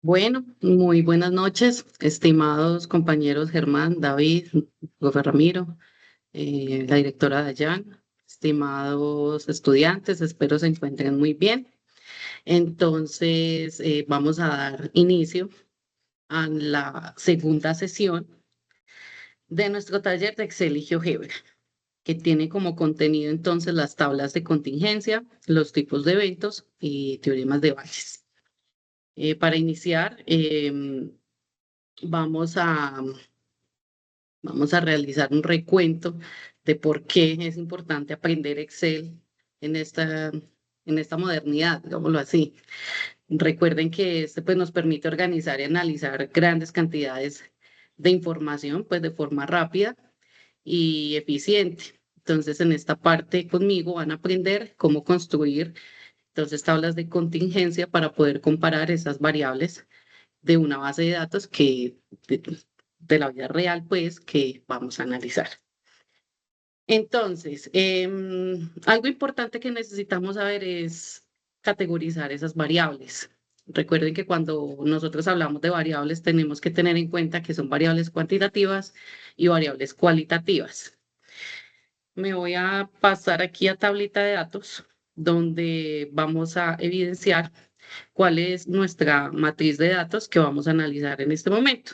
Bueno, muy buenas noches, estimados compañeros Germán, David, profe Ramiro, la directora Dayan, estimados estudiantes, espero se encuentren muy bien. Entonces, vamos a dar inicio a la segunda sesión de nuestro taller de Excel y GeoGebra, que tiene como contenido entonces las tablas de contingencia, los tipos de eventos y teoremas de Bayes. Para iniciar, vamos a Vamos a realizar un recuento de por qué es importante aprender Excel en esta modernidad, digámoslo así. Recuerden que este pues, nos permite organizar y analizar grandes cantidades de información pues, de forma rápida y eficiente. Entonces, en esta parte conmigo van a aprender cómo construir entonces tablas de contingencia para poder comparar esas variables de una base de datos de la vida real, pues, que vamos a analizar. Entonces, algo importante que necesitamos saber es categorizar esas variables. Recuerden que cuando nosotros hablamos de variables tenemos que tener en cuenta que son variables cuantitativas y variables cualitativas. Me voy a pasar aquí a tablita de datos donde vamos a evidenciar cuál es nuestra matriz de datos que vamos a analizar en este momento.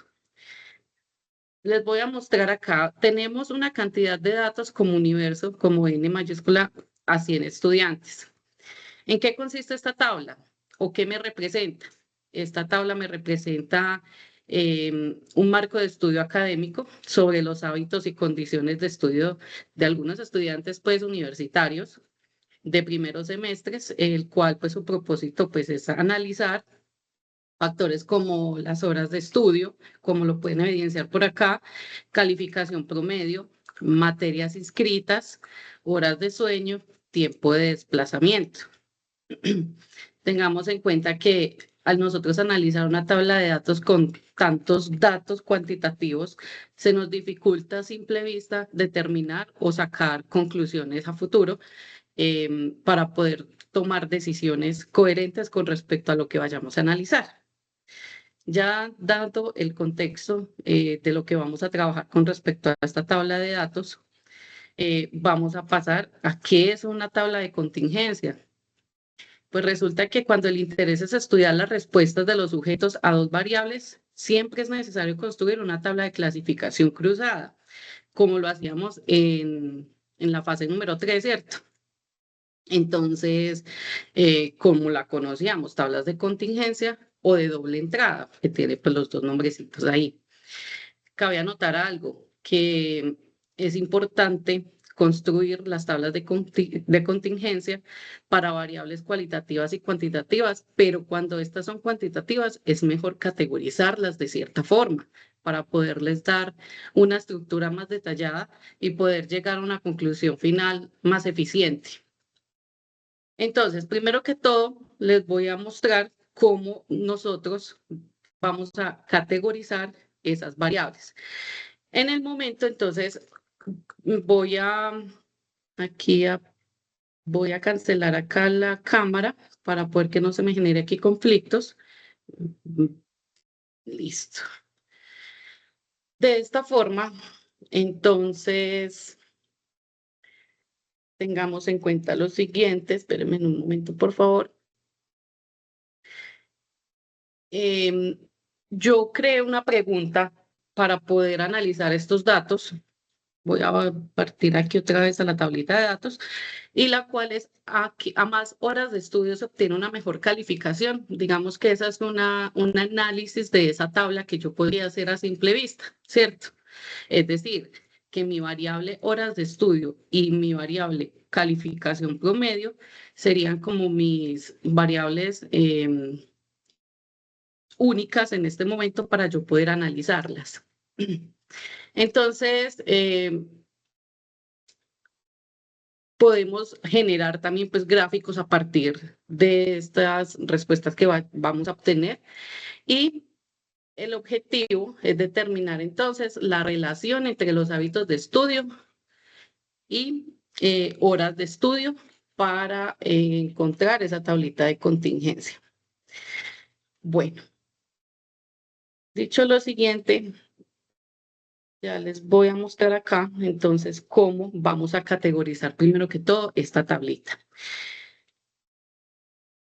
Les voy a mostrar acá, tenemos una cantidad de datos como universo, como N mayúscula a 100 estudiantes. ¿En qué consiste esta tabla? ¿O qué me representa? Esta tabla me representa un marco de estudio académico sobre los hábitos y condiciones de estudio de algunos estudiantes pues universitarios de primeros semestres, el cual pues su propósito pues es analizar factores como las horas de estudio, como lo pueden evidenciar por acá, calificación promedio, materias inscritas, horas de sueño, tiempo de desplazamiento. Tengamos en cuenta que al nosotros analizar una tabla de datos con tantos datos cuantitativos, se nos dificulta a simple vista determinar o sacar conclusiones a futuro para poder tomar decisiones coherentes con respecto a lo que vayamos a analizar. Ya dado el contexto de lo que vamos a trabajar con respecto a esta tabla de datos, vamos a pasar a qué es una tabla de contingencia. Pues resulta que cuando el interés es estudiar las respuestas de los sujetos a dos variables, siempre es necesario construir una tabla de clasificación cruzada, como lo hacíamos en la fase número 3, ¿cierto? Entonces, como la conocíamos, tablas de contingencia o de doble entrada, que tiene pues los dos nombrecitos ahí. Cabe anotar algo, que es importante construir las tablas de contingencia para variables cualitativas y cuantitativas, pero cuando estas son cuantitativas es mejor categorizarlas de cierta forma para poderles dar una estructura más detallada y poder llegar a una conclusión final más eficiente. Entonces, primero que todo, les voy a mostrar cómo nosotros vamos a categorizar esas variables. En el momento, entonces, voy a aquí a, voy a cancelar acá la cámara para poder que no se me genere aquí conflictos. Listo. De esta forma, entonces, tengamos en cuenta lo siguiente. Espérenme un momento, por favor. Em, yo creé una pregunta para poder analizar estos datos. Voy a partir aquí otra vez a la tablita de datos y la cual es a más horas de estudio se obtiene una mejor calificación. Digamos que esa es un análisis de esa tabla que yo podría hacer a simple vista, ¿cierto? Es decir, que mi variable horas de estudio y mi variable calificación promedio serían como mis variables únicas en este momento para yo poder analizarlas. Entonces, podemos generar también pues gráficos a partir de estas respuestas que vamos a obtener y el objetivo es determinar entonces la relación entre los hábitos de estudio y horas de estudio para encontrar esa tablita de contingencia. Bueno. Dicho lo siguiente, ya les voy a mostrar acá, entonces, cómo vamos a categorizar primero que todo esta tablita.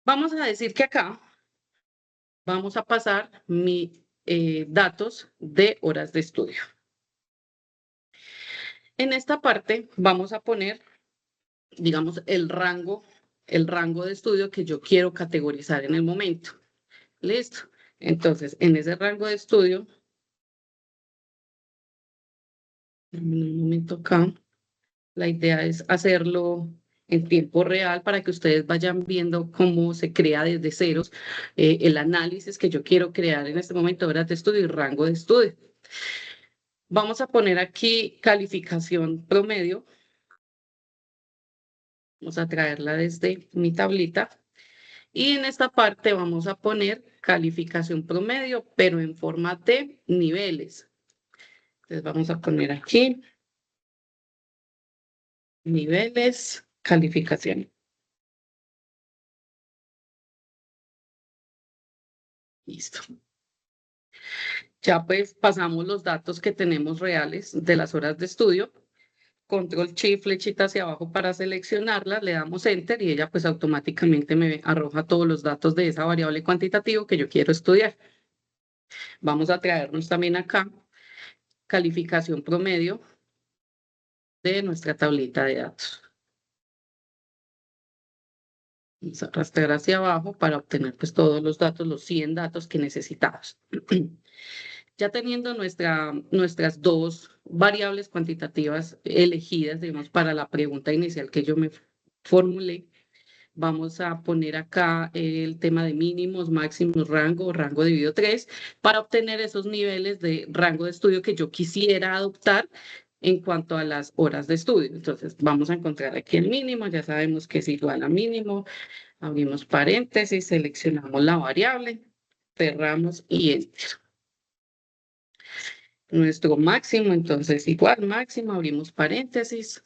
Vamos a decir que acá vamos a pasar mis datos de horas de estudio. En esta parte vamos a poner, digamos, el rango de estudio que yo quiero categorizar en el momento. Listo. Entonces, en ese rango de estudio, en un momento acá, la idea es hacerlo en tiempo real para que ustedes vayan viendo cómo se crea desde ceros el análisis que yo quiero crear en este momento, horas de estudio y rango de estudio. Vamos a poner aquí calificación promedio. Vamos a traerla desde mi tablita. Y en esta parte vamos a poner calificación promedio, pero en forma de niveles. Entonces vamos a poner aquí niveles, calificación. Listo. Ya pues pasamos los datos que tenemos reales de las horas de estudio. Control Shift, flechita hacia abajo para seleccionarla, le damos Enter y ella pues automáticamente me arroja todos los datos de esa variable cuantitativa que yo quiero estudiar. Vamos a traernos también acá calificación promedio de nuestra tablita de datos. Vamos a arrastrar hacia abajo para obtener pues todos los datos, los 100 datos que necesitamos. Ya teniendo nuestras dos variables cuantitativas elegidas, digamos, para la pregunta inicial que yo me formulé, vamos a poner acá el tema de mínimos, máximos, rango dividido 3, para obtener esos niveles de rango de estudio que yo quisiera adoptar en cuanto a las horas de estudio. Entonces, vamos a encontrar aquí el mínimo, ya sabemos que es igual a mínimo, abrimos paréntesis, seleccionamos la variable, cerramos y enter. Nuestro máximo, entonces igual máximo, abrimos paréntesis,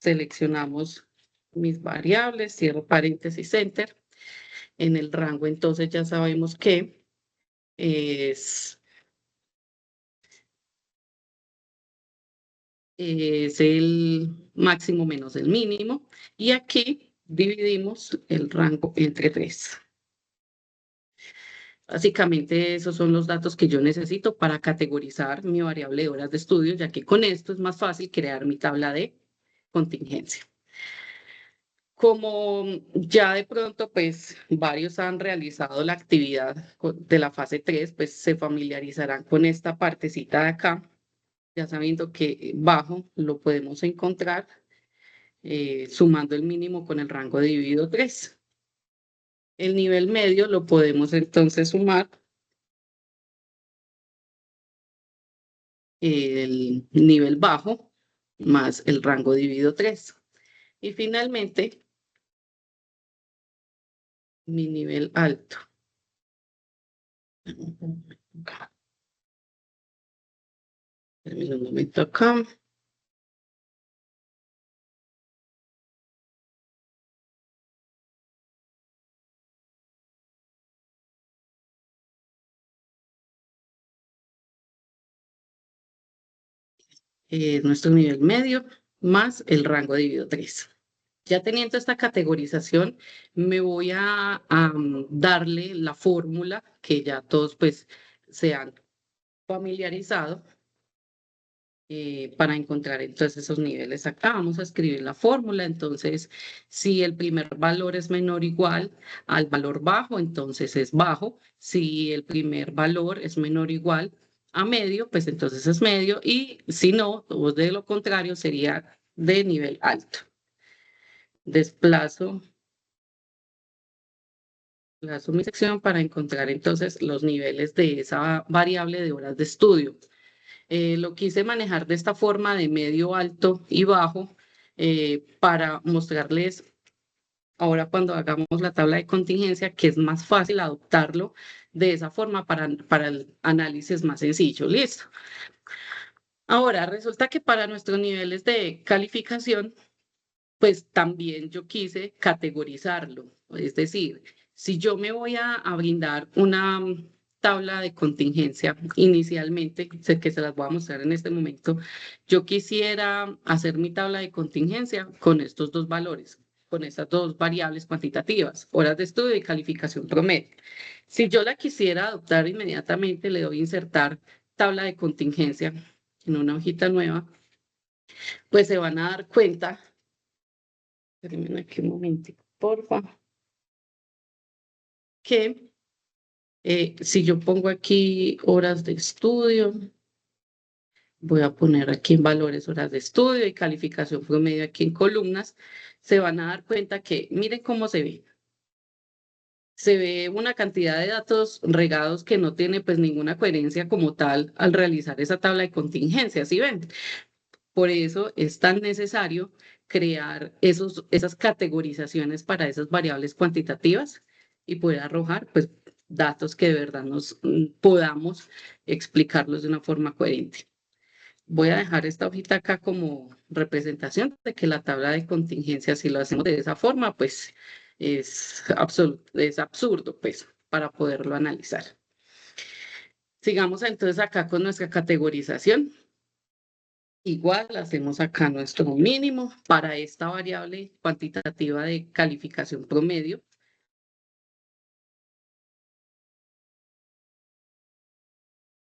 seleccionamos mis variables, cierro paréntesis, enter. En el rango, entonces ya sabemos que es el máximo menos el mínimo. Y aquí dividimos el rango entre 3. Básicamente esos son los datos que yo necesito para categorizar mi variable de horas de estudio, ya que con esto es más fácil crear mi tabla de contingencia. Como ya de pronto, pues varios han realizado la actividad de la fase 3, pues se familiarizarán con esta partecita de acá, ya sabiendo que bajo lo podemos encontrar sumando el mínimo con el rango dividido 3. El nivel medio lo podemos entonces sumar el nivel bajo más el rango dividido 3. Y finalmente, mi nivel alto. Termino un momento acá. Nuestro nivel medio más el rango dividido 3. Ya teniendo esta categorización, me voy a darle la fórmula que ya todos pues se han familiarizado para encontrar entonces esos niveles. Acá vamos a escribir la fórmula. Entonces, si el primer valor es menor o igual al valor bajo, entonces es bajo. Si el primer valor es menor o igual a medio, pues entonces es medio. Y si no, o de lo contrario, sería de nivel alto. Desplazo mi sección para encontrar entonces los niveles de esa variable de horas de estudio. Lo quise manejar de esta forma de medio, alto y bajo para mostrarles ahora cuando hagamos la tabla de contingencia que es más fácil adoptarlo de esa forma para el análisis más sencillo. Listo. Ahora, resulta que para nuestros niveles de calificación, pues también yo quise categorizarlo. Es decir, si yo me voy a brindar una tabla de contingencia inicialmente, sé que se las voy a mostrar en este momento, yo quisiera hacer mi tabla de contingencia con estos dos valores, con estas dos variables cuantitativas, horas de estudio y calificación promedio. Si yo la quisiera adoptar inmediatamente, le doy insertar tabla de contingencia en una hojita nueva, pues se van a dar cuenta, espérenme aquí un momentico, porfa, que si yo pongo aquí horas de estudio, voy a poner aquí en valores horas de estudio y calificación promedio aquí en columnas, se van a dar cuenta que miren cómo se ve. Se ve una cantidad de datos regados que no tiene pues ninguna coherencia como tal al realizar esa tabla de contingencia, ¿sí ven? Por eso es tan necesario crear esas categorizaciones para esas variables cuantitativas y poder arrojar pues datos que de verdad nos podamos explicarlos de una forma coherente. Voy a dejar esta hojita acá como representación de que la tabla de contingencia, si lo hacemos de esa forma, pues es absurdo, pues, para poderlo analizar. Sigamos entonces acá con nuestra categorización. Igual hacemos acá nuestro mínimo para esta variable cuantitativa de calificación promedio.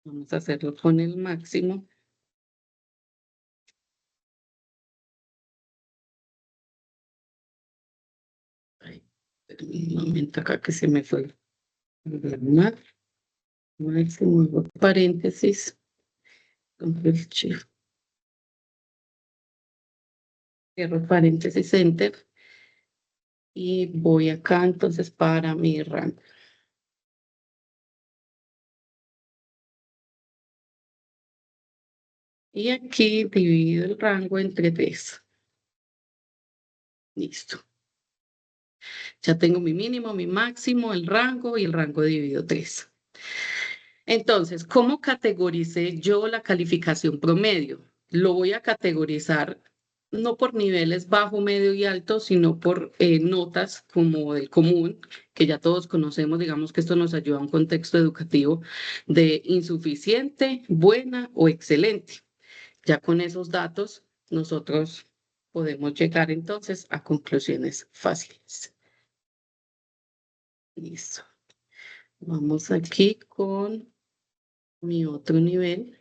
Vamos a hacerlo con el máximo. Ay, un momento acá que se me fue. Máximo, paréntesis. Control Shift. Cierro paréntesis, enter. Y voy acá entonces para mi rango. Y aquí divido el rango entre 3. Listo. Ya tengo mi mínimo, mi máximo, el rango y el rango dividido 3. Entonces, ¿cómo categoricé yo la calificación promedio? Lo voy a categorizar no por niveles bajo, medio y alto, sino por notas como el común, que ya todos conocemos, digamos que esto nos ayuda a un contexto educativo de insuficiente, buena o excelente. Ya con esos datos, nosotros podemos llegar entonces a conclusiones fáciles. Listo. Vamos aquí con mi otro nivel.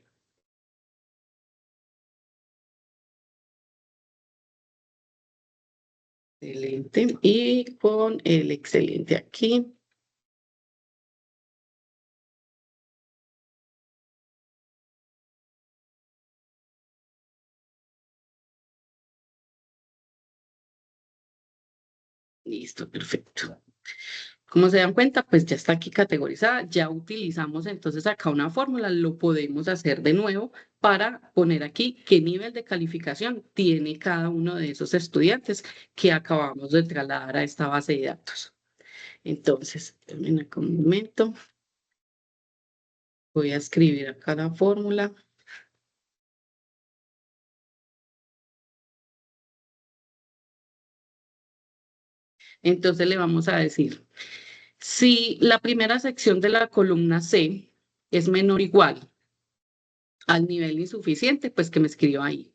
Excelente. Y con el excelente aquí. Listo, perfecto. Como se dan cuenta, pues ya está aquí categorizada. Ya utilizamos entonces acá una fórmula. Lo podemos hacer de nuevo para poner aquí qué nivel de calificación tiene cada uno de esos estudiantes que acabamos de trasladar a esta base de datos. Entonces, termina con un momento. Voy a escribir acá la fórmula. Entonces le vamos a decir, si la primera sección de la columna C es menor o igual al nivel insuficiente, pues que me escriba ahí.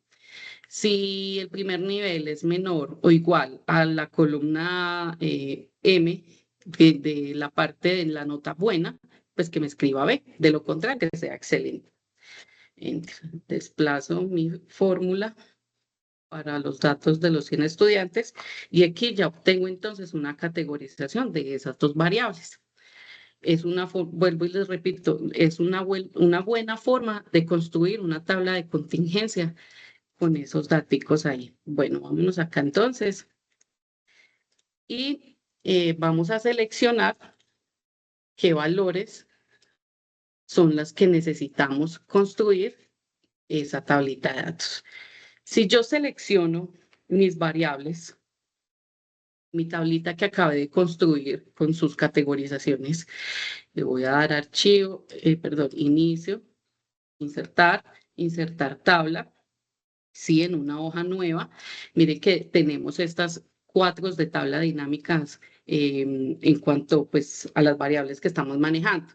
Si el primer nivel es menor o igual a la columna M de la parte de la nota buena, pues que me escriba B. De lo contrario, que sea excelente. Desplazo mi fórmula para los datos de los 100 estudiantes y aquí ya obtengo entonces una categorización de esas dos variables. Vuelvo y les repito, es una buena forma de construir una tabla de contingencia con esos datos ahí. Bueno, vámonos acá entonces y vamos a seleccionar qué valores son las que necesitamos construir esa tablita de datos. Si yo selecciono mis variables, mi tablita que acabé de construir con sus categorizaciones, le voy a dar archivo, perdón, inicio, insertar tabla, sí, en una hoja nueva. Mire que tenemos estas cuatro de tabla dinámicas en cuanto pues, a las variables que estamos manejando.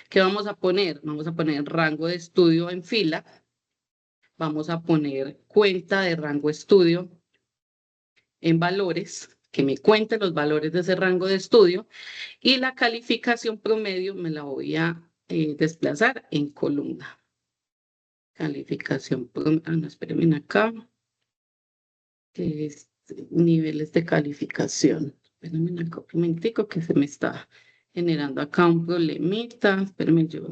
¿Qué vamos a poner? Vamos a poner rango de estudio en fila. Vamos a poner cuenta de rango estudio en valores, que me cuente los valores de ese rango de estudio, y la calificación promedio me la voy a desplazar en columna. Calificación promedio, no, espérenme acá, que es niveles de calificación. Espérenme acá un momentico que se me está generando acá un problemita. Espérenme, yo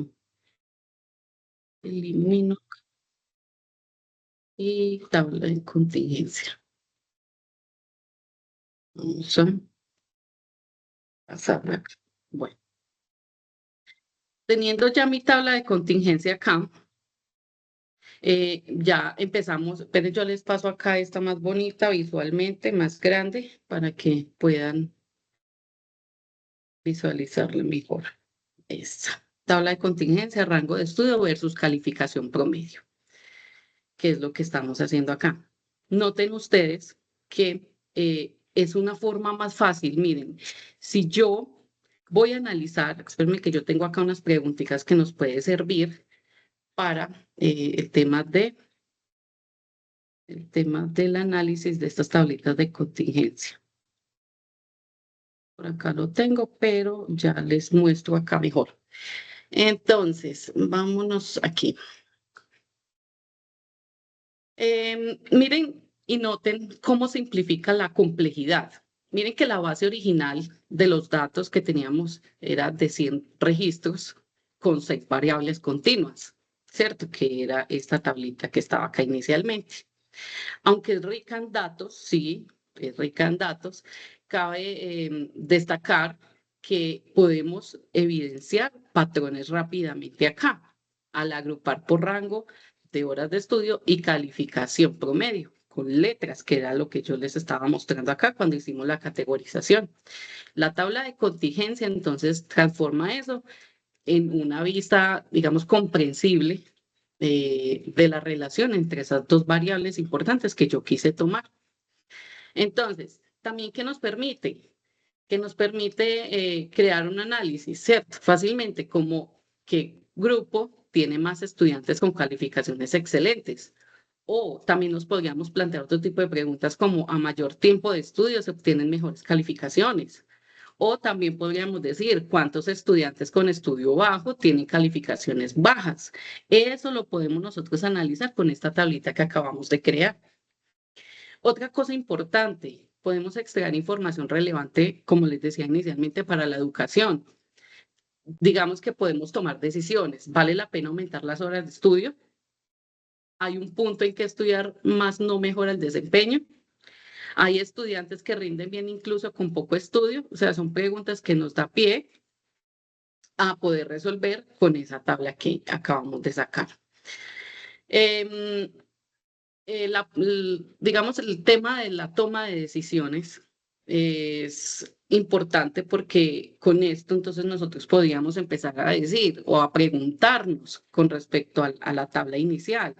elimino y tabla de contingencia. Vamos a pasarla acá. Bueno, teniendo ya mi tabla de contingencia acá, ya empezamos, pero yo les paso acá esta más bonita visualmente, más grande, para que puedan visualizarla mejor. Esta tabla de contingencia, rango de estudio versus calificación promedio, que es lo que estamos haciendo acá. Noten ustedes que es una forma más fácil. Miren, si yo voy a analizar, espérenme que yo tengo acá unas preguntitas que nos puede servir para el tema del análisis de estas tablitas de contingencia. Por acá lo tengo, pero ya les muestro acá mejor. Entonces, vámonos aquí. Miren y noten cómo simplifica la complejidad. Miren que la base original de los datos que teníamos era de 100 registros con 6 variables continuas, ¿cierto? Que era esta tablita que estaba acá inicialmente. Aunque es rica en datos, sí, es rica en datos, cabe destacar que podemos evidenciar patrones rápidamente acá, al agrupar por rango de horas de estudio y calificación promedio, con letras, que era lo que yo les estaba mostrando acá cuando hicimos la categorización. La tabla de contingencia entonces transforma eso en una vista, digamos, comprensible de la relación entre esas dos variables importantes que yo quise tomar. Entonces, también, ¿qué nos permite? Que nos permite crear un análisis, ¿cierto? Fácilmente, como qué grupo tiene más estudiantes con calificaciones excelentes. O también nos podríamos plantear otro tipo de preguntas como a mayor tiempo de estudio se obtienen mejores calificaciones. O también podríamos decir cuántos estudiantes con estudio bajo tienen calificaciones bajas. Eso lo podemos nosotros analizar con esta tablita que acabamos de crear. Otra cosa importante, podemos extraer información relevante, como les decía inicialmente, para la educación. Digamos que podemos tomar decisiones. ¿Vale la pena aumentar las horas de estudio? ¿Hay un punto en que estudiar más no mejora el desempeño? ¿Hay estudiantes que rinden bien incluso con poco estudio? O sea, son preguntas que nos da pie a poder resolver con esa tabla que acabamos de sacar. Digamos, el tema de la toma de decisiones es importante porque con esto entonces nosotros podríamos empezar a decir o a preguntarnos con respecto a la tabla inicial.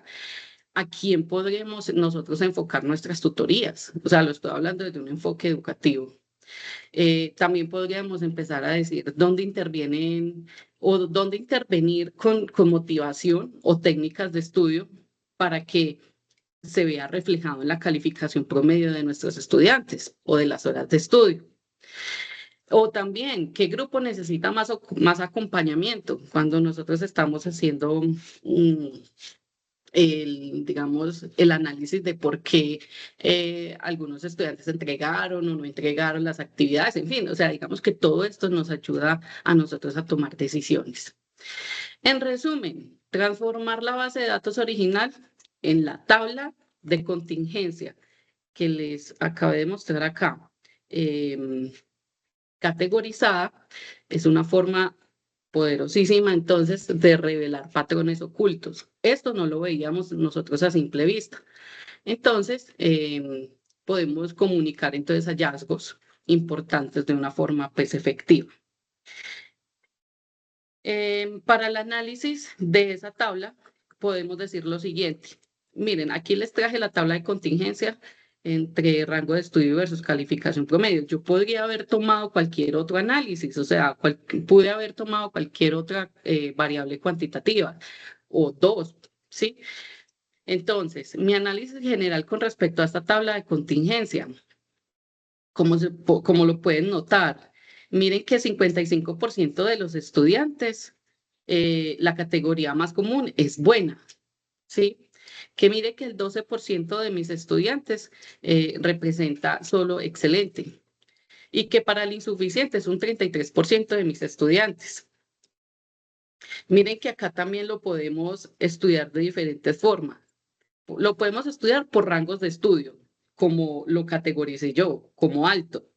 ¿A quién podremos nosotros enfocar nuestras tutorías? O sea, lo estoy hablando desde un enfoque educativo. También podríamos empezar a decir dónde intervienen o dónde intervenir con motivación o técnicas de estudio para que se vea reflejado en la calificación promedio de nuestros estudiantes o de las horas de estudio. O también, ¿qué grupo necesita más acompañamiento cuando nosotros estamos haciendo digamos, el análisis de por qué algunos estudiantes entregaron o no entregaron las actividades, en fin, o sea, digamos que todo esto nos ayuda a nosotros a tomar decisiones. En resumen, transformar la base de datos original en la tabla de contingencia que les acabé de mostrar acá, categorizada, es una forma poderosísima entonces de revelar patrones ocultos. Esto no lo veíamos nosotros a simple vista. Entonces, podemos comunicar entonces hallazgos importantes de una forma pues efectiva. Para el análisis de esa tabla, podemos decir lo siguiente. Miren, aquí les traje la tabla de contingencia entre rango de estudio versus calificación promedio. Yo podría haber tomado cualquier otro análisis, o sea, pude haber tomado cualquier otra variable cuantitativa o dos, ¿sí? Entonces, mi análisis general con respecto a esta tabla de contingencia, como lo pueden notar, miren que 55% de los estudiantes, la categoría más común es buena, ¿sí? Que mire que el 12% de mis estudiantes representa solo excelente y que para el insuficiente es un 33% de mis estudiantes. Miren que acá también lo podemos estudiar de diferentes formas. Lo podemos estudiar por rangos de estudio, como lo categoricé yo, como alto,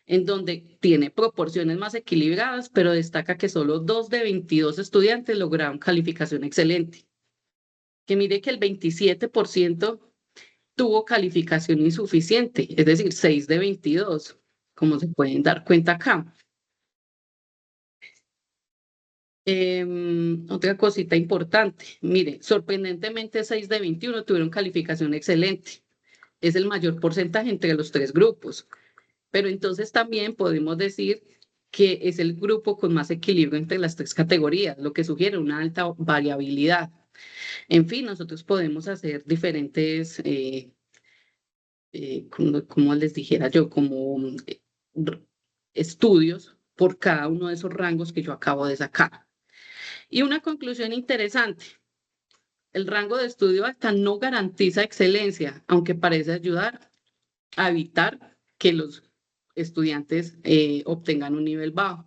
en donde tiene proporciones más equilibradas, pero destaca que solo 2 de 22 estudiantes lograron calificación excelente. Que mire que el 27% tuvo calificación insuficiente, es decir, 6 de 22, como se pueden dar cuenta acá. Otra cosita importante, mire, sorprendentemente 6 de 21 tuvieron calificación excelente. Es el mayor porcentaje entre los tres grupos, pero entonces también podemos decir que es el grupo con más equilibrio entre las tres categorías, lo que sugiere una alta variabilidad. En fin, nosotros podemos hacer diferentes como les dijera yo, como r- estudios por cada uno de esos rangos que yo acabo de sacar. Y una conclusión interesante, el rango de estudio alta no garantiza excelencia, aunque parece ayudar a evitar que los estudiantes obtengan un nivel bajo.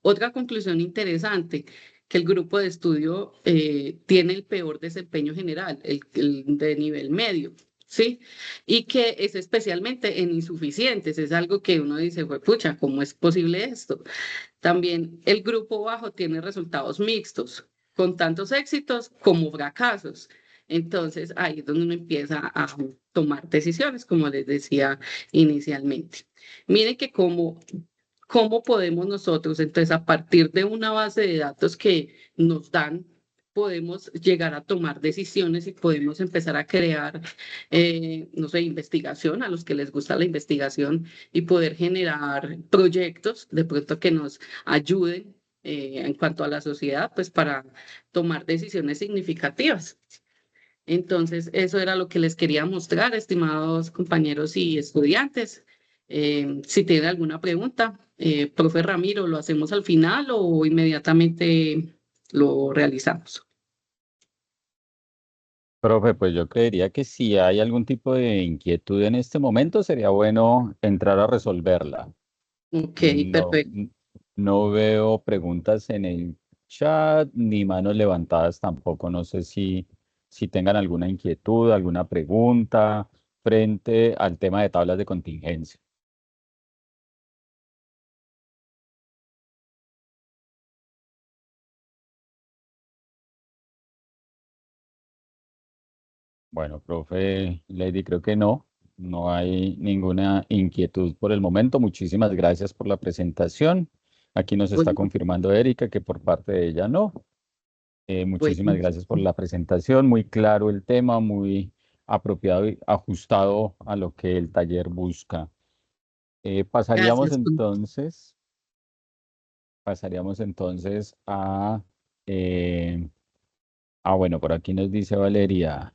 Otra conclusión interesante, que el grupo de estudio tiene el peor desempeño general, el de nivel medio, ¿sí? Y que es especialmente en insuficientes, es algo que uno dice, pucha, ¿cómo es posible esto? También el grupo bajo tiene resultados mixtos, con tantos éxitos como fracasos. Entonces, ahí es donde uno empieza a tomar decisiones, como les decía inicialmente. Miren que cómo podemos nosotros, entonces, a partir de una base de datos que nos dan, podemos llegar a tomar decisiones y podemos empezar a crear, no sé, investigación a los que les gusta la investigación y poder generar proyectos de pronto que nos ayuden en cuanto a la sociedad, pues para tomar decisiones significativas. Entonces, eso era lo que les quería mostrar, estimados compañeros y estudiantes. Si tienen alguna pregunta, profe Ramiro, ¿lo hacemos al final o inmediatamente lo realizamos? Profe, pues yo creería que si hay algún tipo de inquietud en este momento, sería bueno entrar a resolverla. Ok, No, perfecto. no veo preguntas en el chat ni manos levantadas tampoco. No sé si tengan alguna inquietud, alguna pregunta frente al tema de tablas de contingencia. Bueno, profe Lady, creo que no. No hay ninguna inquietud por el momento. Muchísimas gracias por la presentación. Aquí nos está Bueno, confirmando Erika que por parte de ella no. Muchísimas bueno, gracias por la presentación. Muy claro el tema, muy apropiado y ajustado a lo que el taller busca. gracias. Pasaríamos entonces eh, bueno, por aquí nos dice Valeria.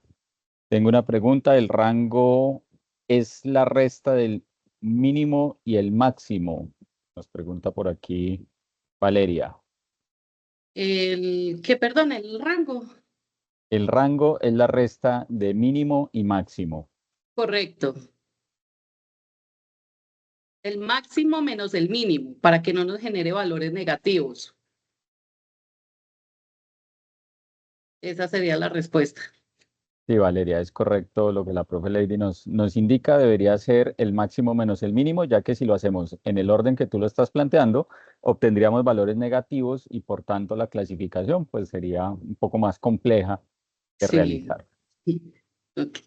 Tengo una pregunta. ¿El rango es la resta del mínimo y el máximo? Nos pregunta por aquí Valeria. Perdón, el rango. El rango es la resta de mínimo y máximo. Correcto. El máximo menos el mínimo, para que no nos genere valores negativos. Esa sería la respuesta. Sí, Valeria, es correcto lo que la profe Lady nos indica. Debería ser el máximo menos el mínimo, ya que si lo hacemos en el orden que tú lo estás planteando, obtendríamos valores negativos y por tanto la clasificación pues sería un poco más compleja de Sí. realizar. Ok.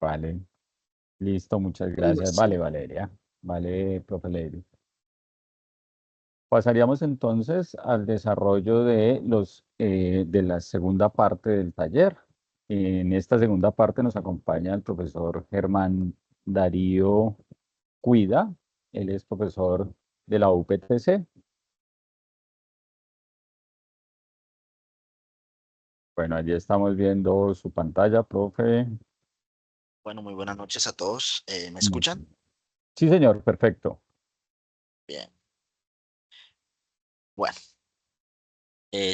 Vale, listo, muchas Con gracias. gusto. Vale, Valeria. Vale, profe Lady. Pasaríamos entonces al desarrollo de la segunda parte del taller. En esta segunda parte nos acompaña el profesor Germán Darío Cuida. Él es profesor de la UPTC. Bueno, allí estamos viendo su pantalla, profe. Bueno, muy buenas noches a todos. ¿Me Mm. escuchan? Sí, señor, perfecto. Bien. Bueno,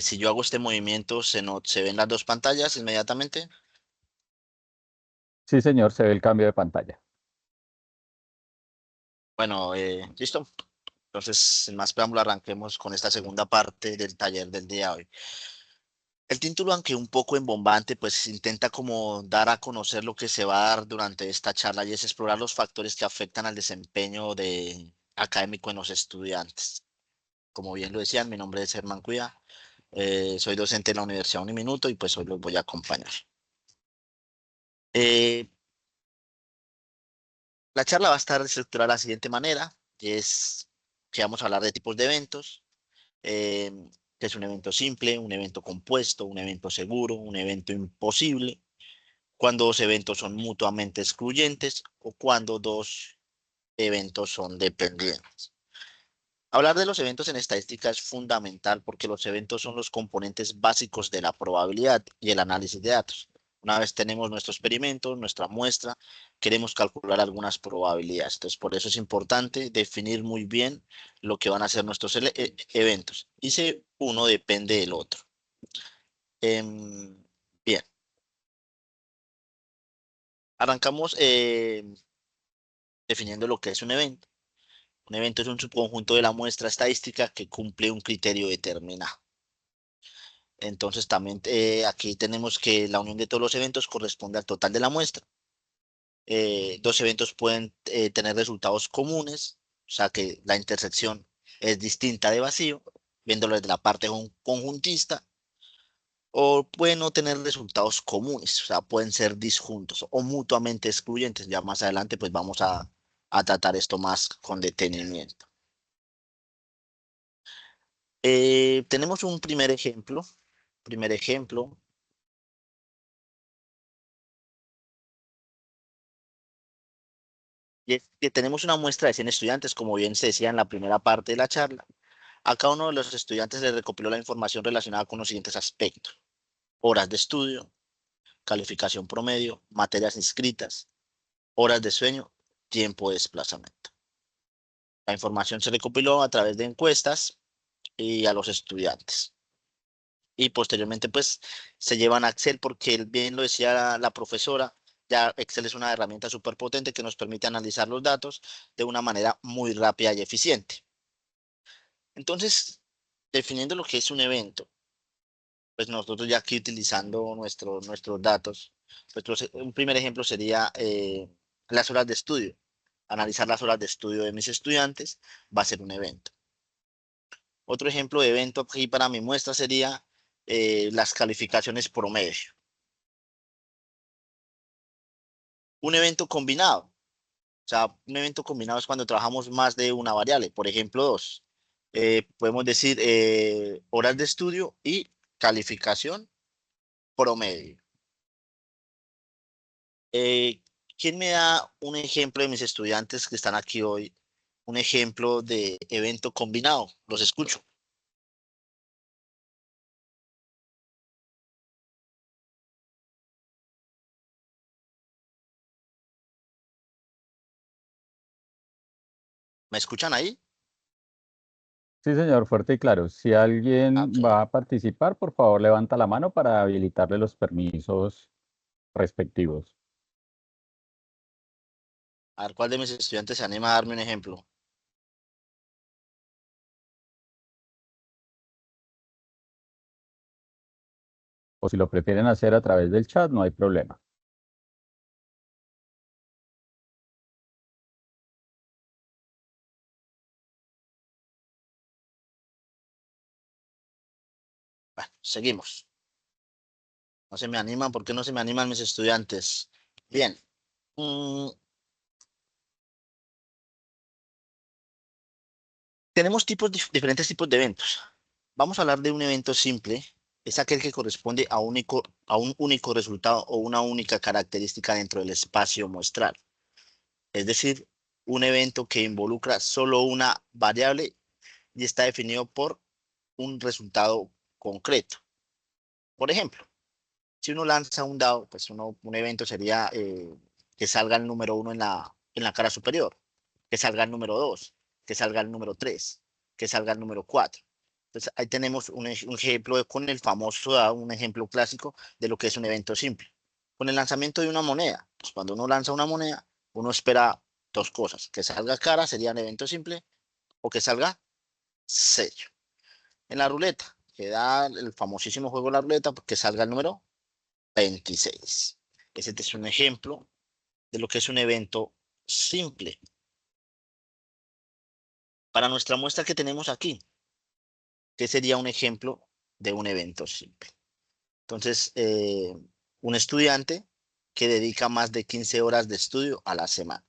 si yo hago este movimiento, ¿se ven las dos pantallas inmediatamente? Sí, señor, se ve el cambio de pantalla. Bueno, listo. Entonces, sin más preámbulo, arranquemos con esta segunda parte del taller del día de hoy. El título, aunque un poco embombante, pues intenta como dar a conocer lo que se va a dar durante esta charla y es explorar los factores que afectan al desempeño académico en los estudiantes. Como bien lo decían, mi nombre es Germán Cuida, soy docente en la Universidad Uniminuto y pues hoy los voy a acompañar. Eh, la charla va a estar estructurada de la siguiente manera, y es que vamos a hablar de tipos de eventos, eh, que es un evento simple, un evento compuesto, un evento seguro, un evento imposible, cuando dos eventos son mutuamente excluyentes o cuando dos eventos son dependientes. Hablar de los eventos en estadística es fundamental porque los eventos son los componentes básicos de la probabilidad y el análisis de datos. Una vez tenemos nuestro experimento, nuestra muestra, queremos calcular algunas probabilidades. Entonces, por eso es importante definir muy bien lo que van a ser nuestros eventos. Y si uno depende del otro. Bien, arrancamos definiendo lo que es un evento. Un evento es un subconjunto de la muestra estadística que cumple un criterio determinado. Entonces también aquí tenemos que la unión de todos los eventos corresponde al total de la muestra. Dos eventos pueden tener resultados comunes, o sea que la intersección es distinta de vacío, viéndolo desde la parte conjuntista, o pueden no tener resultados comunes, o sea, pueden ser disjuntos o mutuamente excluyentes. Ya más adelante pues vamos a tratar esto más con detenimiento. Tenemos un primer ejemplo. Primer ejemplo. Y es que tenemos una muestra de 100 estudiantes, como bien se decía en la primera parte de la charla. A cada uno de los estudiantes le recopiló la información relacionada con los siguientes aspectos: horas de estudio, calificación promedio, materias inscritas, horas de sueño, tiempo de desplazamiento. La información se recopiló a través de encuestas y a los estudiantes. Y posteriormente, pues, se llevan a Excel porque bien lo decía la profesora, ya Excel es una herramienta súper potente que nos permite analizar los datos de una manera muy rápida y eficiente. Entonces, definiendo lo que es un evento, pues nosotros ya aquí utilizando nuestros datos, pues un primer ejemplo sería las horas de estudio. Analizar las horas de estudio de mis estudiantes va a ser un evento. Otro ejemplo de evento aquí para mi muestra sería las calificaciones promedio. Un evento combinado. O sea, un evento combinado es cuando trabajamos más de una variable, por ejemplo, dos. Podemos decir horas de estudio y calificación promedio. Eh, ¿Quién me da un ejemplo de mis estudiantes que están aquí hoy? Un ejemplo de evento combinado. Los escucho. ¿Me escuchan ahí? Sí, señor, fuerte y claro. Si Ah, alguien ok. va a participar, por favor, levanta la mano para habilitarle los permisos respectivos. A ver, ¿cuál de mis estudiantes se anima a darme un ejemplo? O si lo prefieren hacer a través del chat, no hay problema. Bueno, seguimos. No se me animan. ¿Por qué no se me animan mis estudiantes? Bien. Mm, Tenemos diferentes tipos de eventos. Vamos a hablar de un evento simple. Es aquel que corresponde a un único resultado o una única característica dentro del espacio muestral. Es decir, un evento que involucra solo una variable y está definido por un resultado concreto. Por ejemplo, si uno lanza un dado, pues un evento sería que salga el número 1 en la cara superior, que salga el número 2, que salga el número 3, que salga el número 4. Entonces ahí tenemos un ejemplo con el famoso dado, un ejemplo clásico de lo que es un evento simple. Con el lanzamiento de una moneda, pues cuando uno lanza una moneda, uno espera dos cosas, que salga cara sería un evento simple o que salga sello. En la ruleta, que da el famosísimo juego de la ruleta, pues, que salga el número 26. Ese es un ejemplo de lo que es un evento simple. Para nuestra muestra que tenemos aquí, ¿qué sería un ejemplo de un evento simple? Entonces, un estudiante que dedica más de 15 horas de estudio a la semana.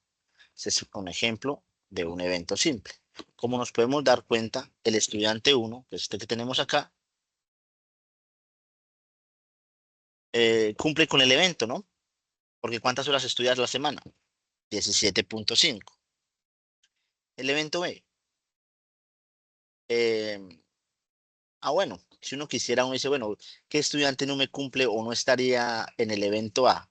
Ese es un ejemplo de un evento simple. Como nos podemos dar cuenta, el estudiante 1, que es este que tenemos acá, cumple con el evento, ¿no? Porque ¿cuántas horas estudias la semana? 17.5. El evento B. eh, bueno, si uno quisiera, uno dice, bueno, ¿qué estudiante no me cumple o no estaría en el evento A?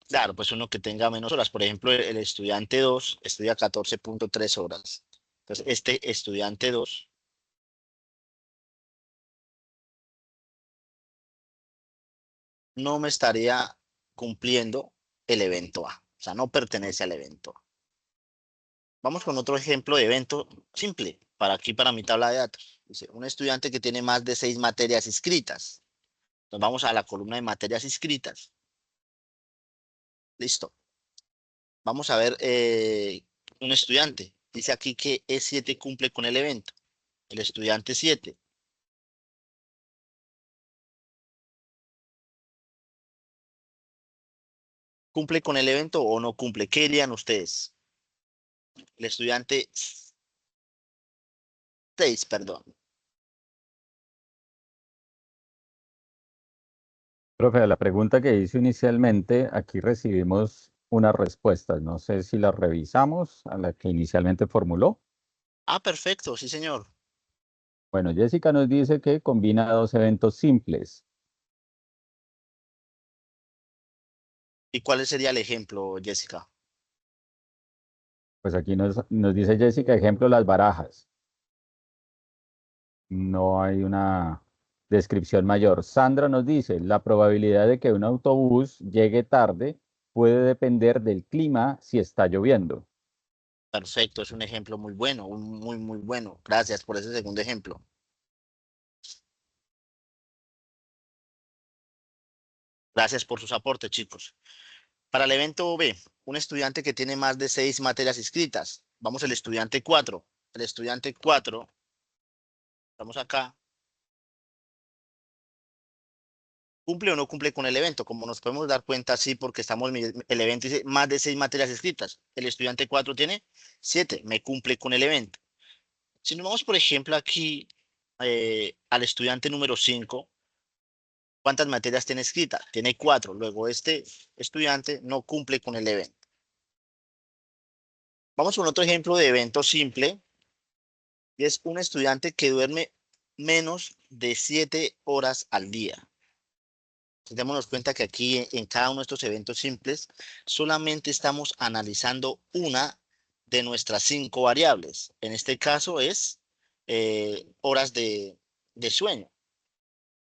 Claro, pues uno que tenga menos horas. Por ejemplo, el estudiante 2 estudia 14.3 horas. Entonces, este estudiante 2 no me estaría cumpliendo el evento A. O sea, no pertenece al evento A. Vamos con otro ejemplo de evento simple, para mi tabla de datos. Dice, un estudiante que tiene más de 6 materias inscritas. Entonces vamos a la columna de materias inscritas. Listo. Vamos a ver un estudiante. Dice aquí que E7 cumple con el evento. El estudiante 7. ¿Cumple con el evento o no cumple? ¿Qué dirían ustedes? El estudiante 6, perdón. Profe, a la pregunta que hizo inicialmente, aquí recibimos unas respuestas. No sé si las revisamos a la que inicialmente formuló. Ah, perfecto, sí, señor. Bueno, Jessica nos dice que combina dos eventos simples. ¿Y cuál sería el ejemplo, Jessica? Pues aquí nos dice Jessica, ejemplo, las barajas. No hay una descripción mayor. Sandra nos dice, la probabilidad de que un autobús llegue tarde puede depender del clima si está lloviendo. Perfecto, es un ejemplo muy bueno, muy bueno. Gracias por ese segundo ejemplo. Gracias por sus aportes, chicos. Para el evento B, un estudiante que tiene más de 6 materias inscritas. Vamos al estudiante 4. El estudiante 4, estamos acá. ¿Cumple o no cumple con el evento? Como nos podemos dar cuenta, sí, porque el evento dice más de 6 materias escritas. El estudiante 4 tiene 7, me cumple con el evento. Si nos vamos, por ejemplo, aquí al estudiante número 5, ¿cuántas materias tiene escritas? Tiene 4. Luego, este estudiante no cumple con el evento. Vamos con otro ejemplo de evento simple, y es un estudiante que duerme menos de 7 horas al día. Démonos cuenta que aquí en cada uno de estos eventos simples solamente estamos analizando una de nuestras 5 variables. En este caso es horas de sueño.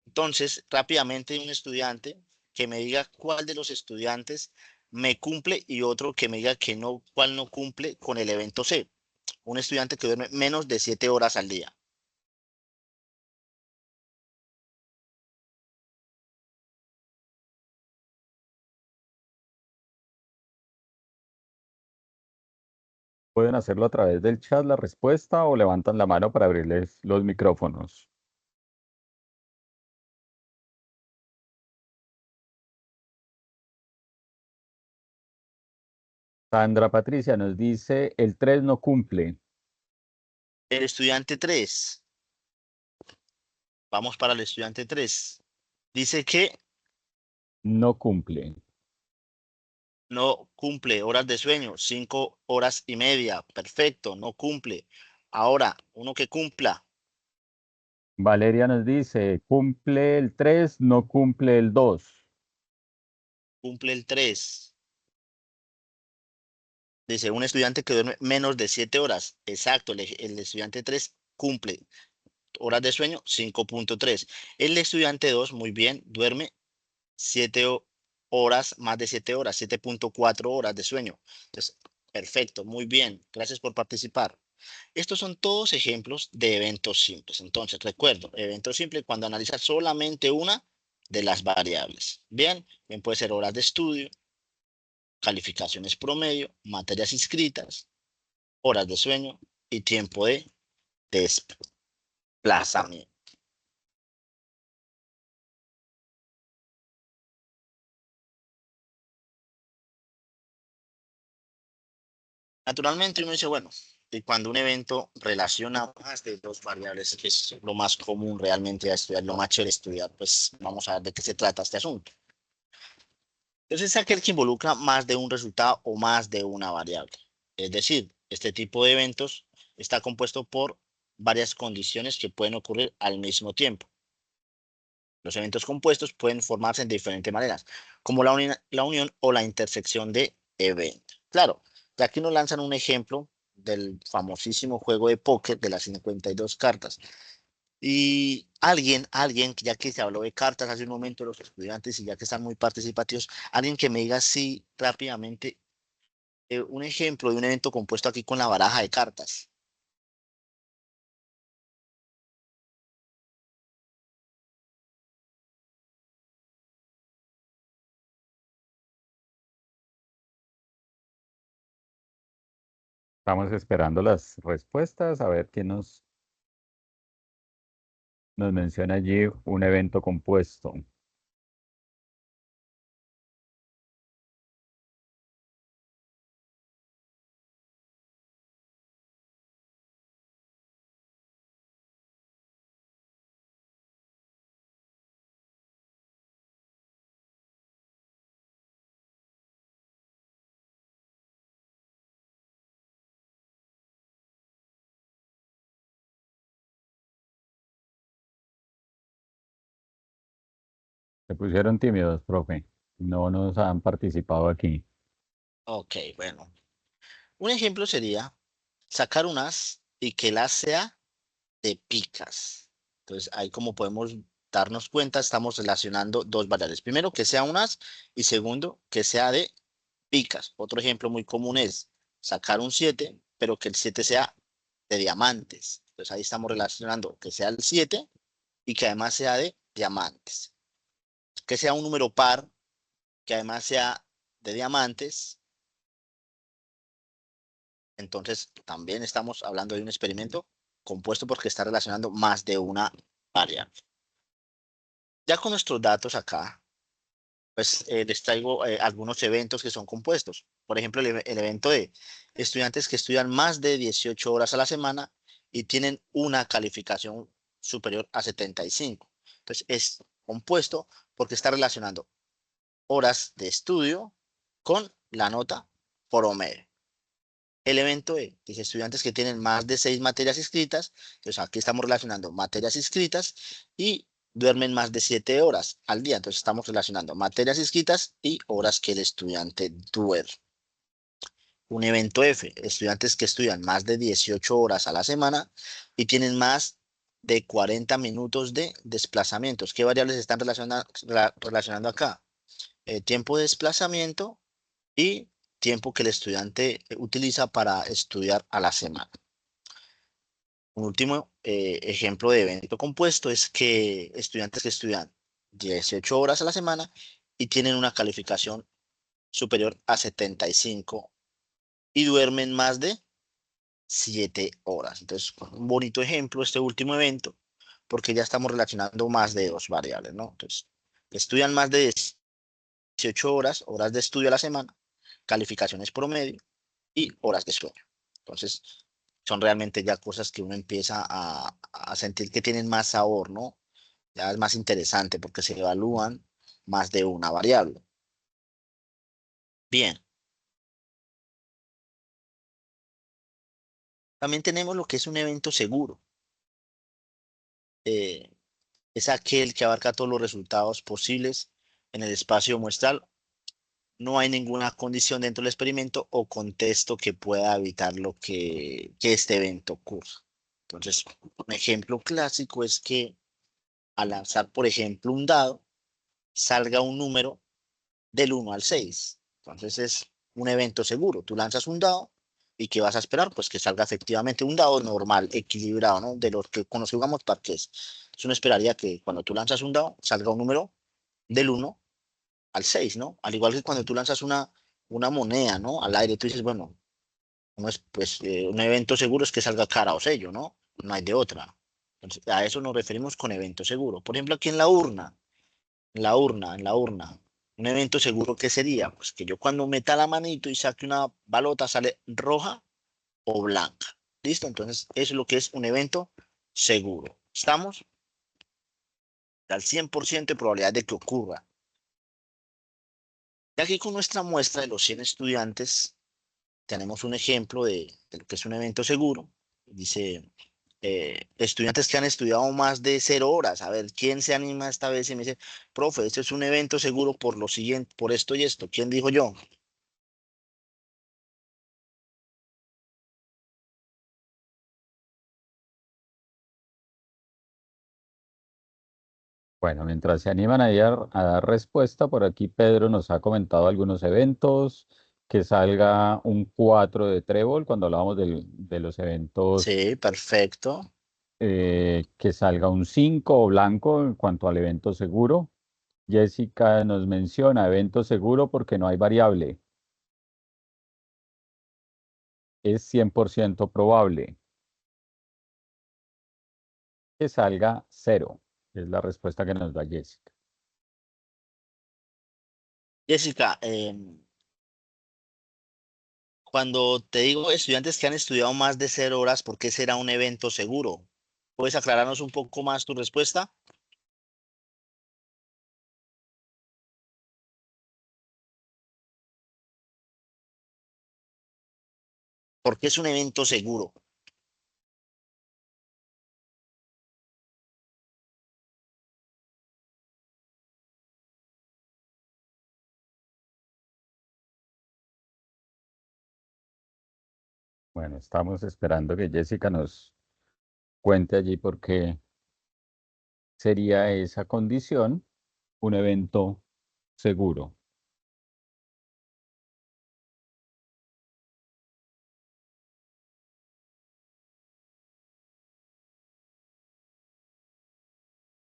Entonces, rápidamente un estudiante que me diga cuál de los estudiantes me cumple y otro que me diga que no, cuál no cumple con el evento C. Un estudiante que duerme menos de 7 horas al día. Pueden hacerlo a través del chat la respuesta o levantan la mano para abrirles los micrófonos. Sandra Patricia nos dice, el 3 no cumple. El estudiante 3. Vamos para el estudiante 3. Dice que No cumple. No cumple. Horas de sueño, 5 horas y media. Perfecto, no cumple. Ahora, uno que cumpla, Valeria nos dice, cumple el 3, no cumple el 2. cumple el 3. Dice, un estudiante que duerme menos de 7 horas. Exacto, el estudiante 3 cumple. Horas de sueño, 5.3. El estudiante 2, muy bien, duerme 7 horas, más de 7 horas, 7.4 horas de sueño. Entonces, perfecto, muy bien. Gracias por participar. Estos son todos ejemplos de eventos simples. Entonces, recuerdo, evento simple cuando analizas solamente una de las variables. Bien, bien puede ser horas de estudio, calificaciones promedio, materias inscritas, horas de sueño y tiempo de desplazamiento. Naturalmente uno dice, bueno, y cuando un evento relaciona más de dos variables, que es lo más común realmente a estudiar, lo más chévere de estudiar, pues vamos a ver de qué se trata este asunto. Entonces es aquel que involucra más de un resultado o más de una variable. Es decir, este tipo de eventos está compuesto por varias condiciones que pueden ocurrir al mismo tiempo. Los eventos compuestos pueden formarse de diferentes maneras, como la unión o la intersección de eventos. Claro, de aquí nos lanzan un ejemplo del famosísimo juego de póker de las 52 cartas. Y alguien, ya que se habló de cartas hace un momento, los estudiantes, y ya que están muy participativos, alguien que me diga así rápidamente un ejemplo de un evento compuesto aquí con la baraja de cartas. Estamos esperando las respuestas, a ver quién nos menciona allí un evento compuesto. Se pusieron tímidos, profe. No nos han participado aquí. Ok, bueno. Un ejemplo sería sacar un as y que el as sea de picas. Entonces, ahí como podemos darnos cuenta, estamos relacionando dos variables. Primero, que sea un as y segundo, que sea de picas. Otro ejemplo muy común es sacar un 7, pero que el 7 sea de diamantes. Entonces, ahí estamos relacionando que sea el 7 y que además sea de diamantes. Que sea un número par, que además sea de diamantes. Entonces, también estamos hablando de un experimento compuesto porque está relacionando más de una variable. Ya con nuestros datos acá, pues les traigo algunos eventos que son compuestos. Por ejemplo, el evento de estudiantes que estudian más de 18 horas a la semana y tienen una calificación superior a 75. Entonces, es compuesto porque está relacionando horas de estudio con la nota promedio. El evento E, dice estudiantes que tienen más de 6 materias inscritas, entonces aquí estamos relacionando materias inscritas y duermen más de 7 horas al día, entonces estamos relacionando materias inscritas y horas que el estudiante duerme. Un evento F, estudiantes que estudian más de 18 horas a la semana y tienen más de 40 minutos de desplazamientos. ¿Qué variables se están relacionando acá? Tiempo de desplazamiento y tiempo que el estudiante utiliza para estudiar a la semana. Un último ejemplo de evento compuesto es que estudiantes que estudian 18 horas a la semana y tienen una calificación superior a 75 y duermen más de 7 horas. Entonces, un bonito ejemplo este último evento, porque ya estamos relacionando más de dos variables, ¿no? Entonces, estudian más de 18 horas, horas de estudio a la semana, calificaciones promedio y horas de sueño. Entonces, son realmente ya cosas que uno empieza a sentir que tienen más sabor, ¿no? Ya es más interesante porque se evalúan más de una variable. Bien. También tenemos lo que es un evento seguro. Eh, es aquel que abarca todos los resultados posibles en el espacio muestral. No hay ninguna condición dentro del experimento o contexto que pueda evitar que este evento ocurra. Entonces, un ejemplo clásico es que al lanzar, por ejemplo, un dado, salga un número del 1 al 6. Entonces es un evento seguro. Tú lanzas un dado y ¿qué vas a esperar? Pues que salga efectivamente un dado normal, equilibrado, ¿no? De los que cuando jugamos parques. Entonces uno esperaría que cuando tú lanzas un dado salga un número del 1 al 6, ¿no? Al igual que cuando tú lanzas una moneda, ¿no? Al aire, tú dices, bueno, no es, pues, un evento seguro es que salga cara o sello, ¿no? No hay de otra. Entonces, a eso nos referimos con evento seguro. Por ejemplo, aquí en la urna, en la urna. Un evento seguro, ¿qué sería? Pues que yo cuando meta la manito y saque una balota sale roja o blanca. ¿Listo? Entonces, eso es lo que es un evento seguro. ¿Estamos? Al 100% de probabilidad de que ocurra. Y aquí con nuestra muestra de los 100 estudiantes, tenemos un ejemplo de lo que es un evento seguro. Dice, estudiantes que han estudiado más de 0 horas. A ver, ¿quién se anima esta vez y me dice, profe, esto es un evento seguro por lo siguiente, por esto y esto? ¿Quién dijo yo? Bueno, mientras se animan a dar respuesta, por aquí Pedro nos ha comentado algunos eventos, que salga un 4 de trébol cuando hablábamos de los eventos, Sí, perfecto. que salga un 5 o blanco en cuanto al evento seguro. Jessica nos menciona evento seguro porque no hay variable, es 100% probable que salga 0, es la respuesta que nos da Jessica. Jessica, cuando te digo estudiantes que han estudiado más de 0 horas, ¿por qué será un evento seguro? ¿Puedes aclararnos un poco más tu respuesta? ¿Por qué es un evento seguro? Bueno, estamos esperando que Jessica nos cuente allí por qué sería esa condición un evento seguro.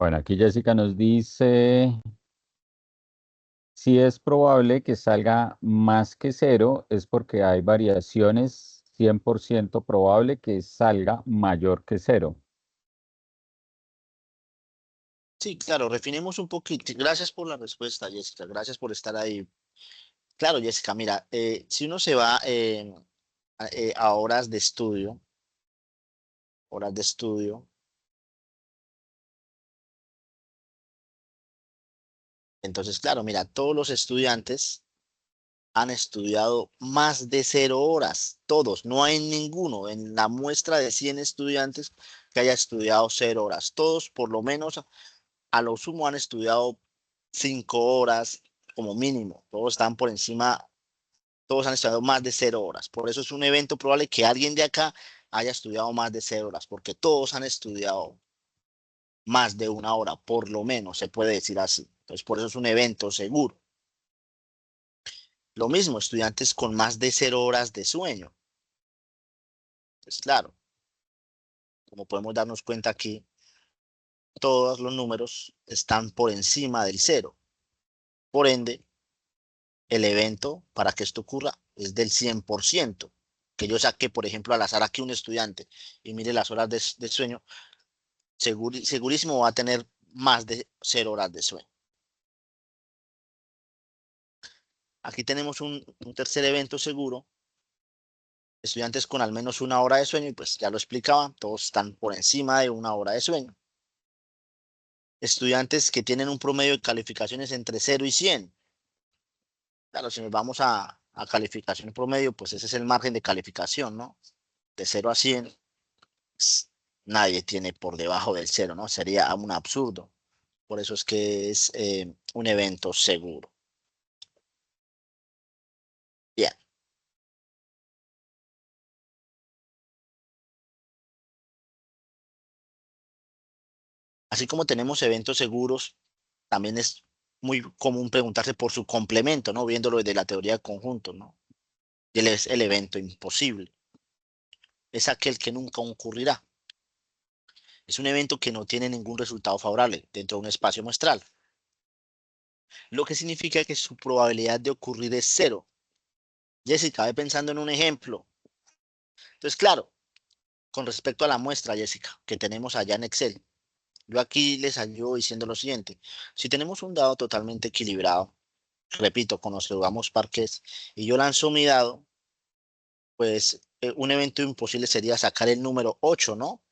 Bueno, aquí Jessica nos dice, si es probable que salga más que 0, es porque hay variaciones, 100% probable que salga mayor que 0. Sí, claro, refinemos un poquito. Gracias por la respuesta, Jessica. Gracias por estar ahí. Claro, Jessica, mira, si uno se va a horas de estudio, entonces, claro, mira, todos los estudiantes han estudiado más de 0 horas, todos, no hay ninguno en la muestra de 100 estudiantes que haya estudiado 0 horas, todos por lo menos a lo sumo han estudiado 5 horas como mínimo, todos están por encima, todos han estudiado más de 0 horas, por eso es un evento probable que alguien de acá haya estudiado más de 0 horas, porque todos han estudiado más de 1 hora, por lo menos se puede decir así, entonces por eso es un evento seguro. Lo mismo, estudiantes con más de 0 horas de sueño. Pues claro, como podemos darnos cuenta aquí, todos los números están por encima del 0. Por ende, el evento para que esto ocurra es del 100%. Que yo saque, por ejemplo, al azar aquí un estudiante y mire las horas de sueño, segurísimo va a tener más de 0 horas de sueño. Aquí tenemos un tercer evento seguro. Estudiantes con al menos 1 hora de sueño, y pues ya lo explicaba, todos están por encima de 1 hora de sueño. Estudiantes que tienen un promedio de calificaciones entre 0 y 100. Claro, si nos vamos a calificación promedio, pues ese es el margen de calificación, ¿no? De 0 a 100, pues, nadie tiene por debajo del 0, ¿no? Sería un absurdo. Por eso es que es un evento seguro. Bien. Así como tenemos eventos seguros, también es muy común preguntarse por su complemento, ¿no? Viéndolo desde la teoría de conjuntos, ¿no? Y él es el evento imposible. Es aquel que nunca ocurrirá. Es un evento que no tiene ningún resultado favorable dentro de un espacio muestral, lo que significa que su probabilidad de ocurrir es 0. Jessica, ve pensando en un ejemplo. Entonces, claro, con respecto a la muestra, Jessica, que tenemos allá en Excel, yo aquí les ayudo diciendo lo siguiente. Si tenemos un dado totalmente equilibrado, repito, con los que jugamos parques, y yo lanzo mi dado, pues un evento imposible sería sacar el número 8, ¿no?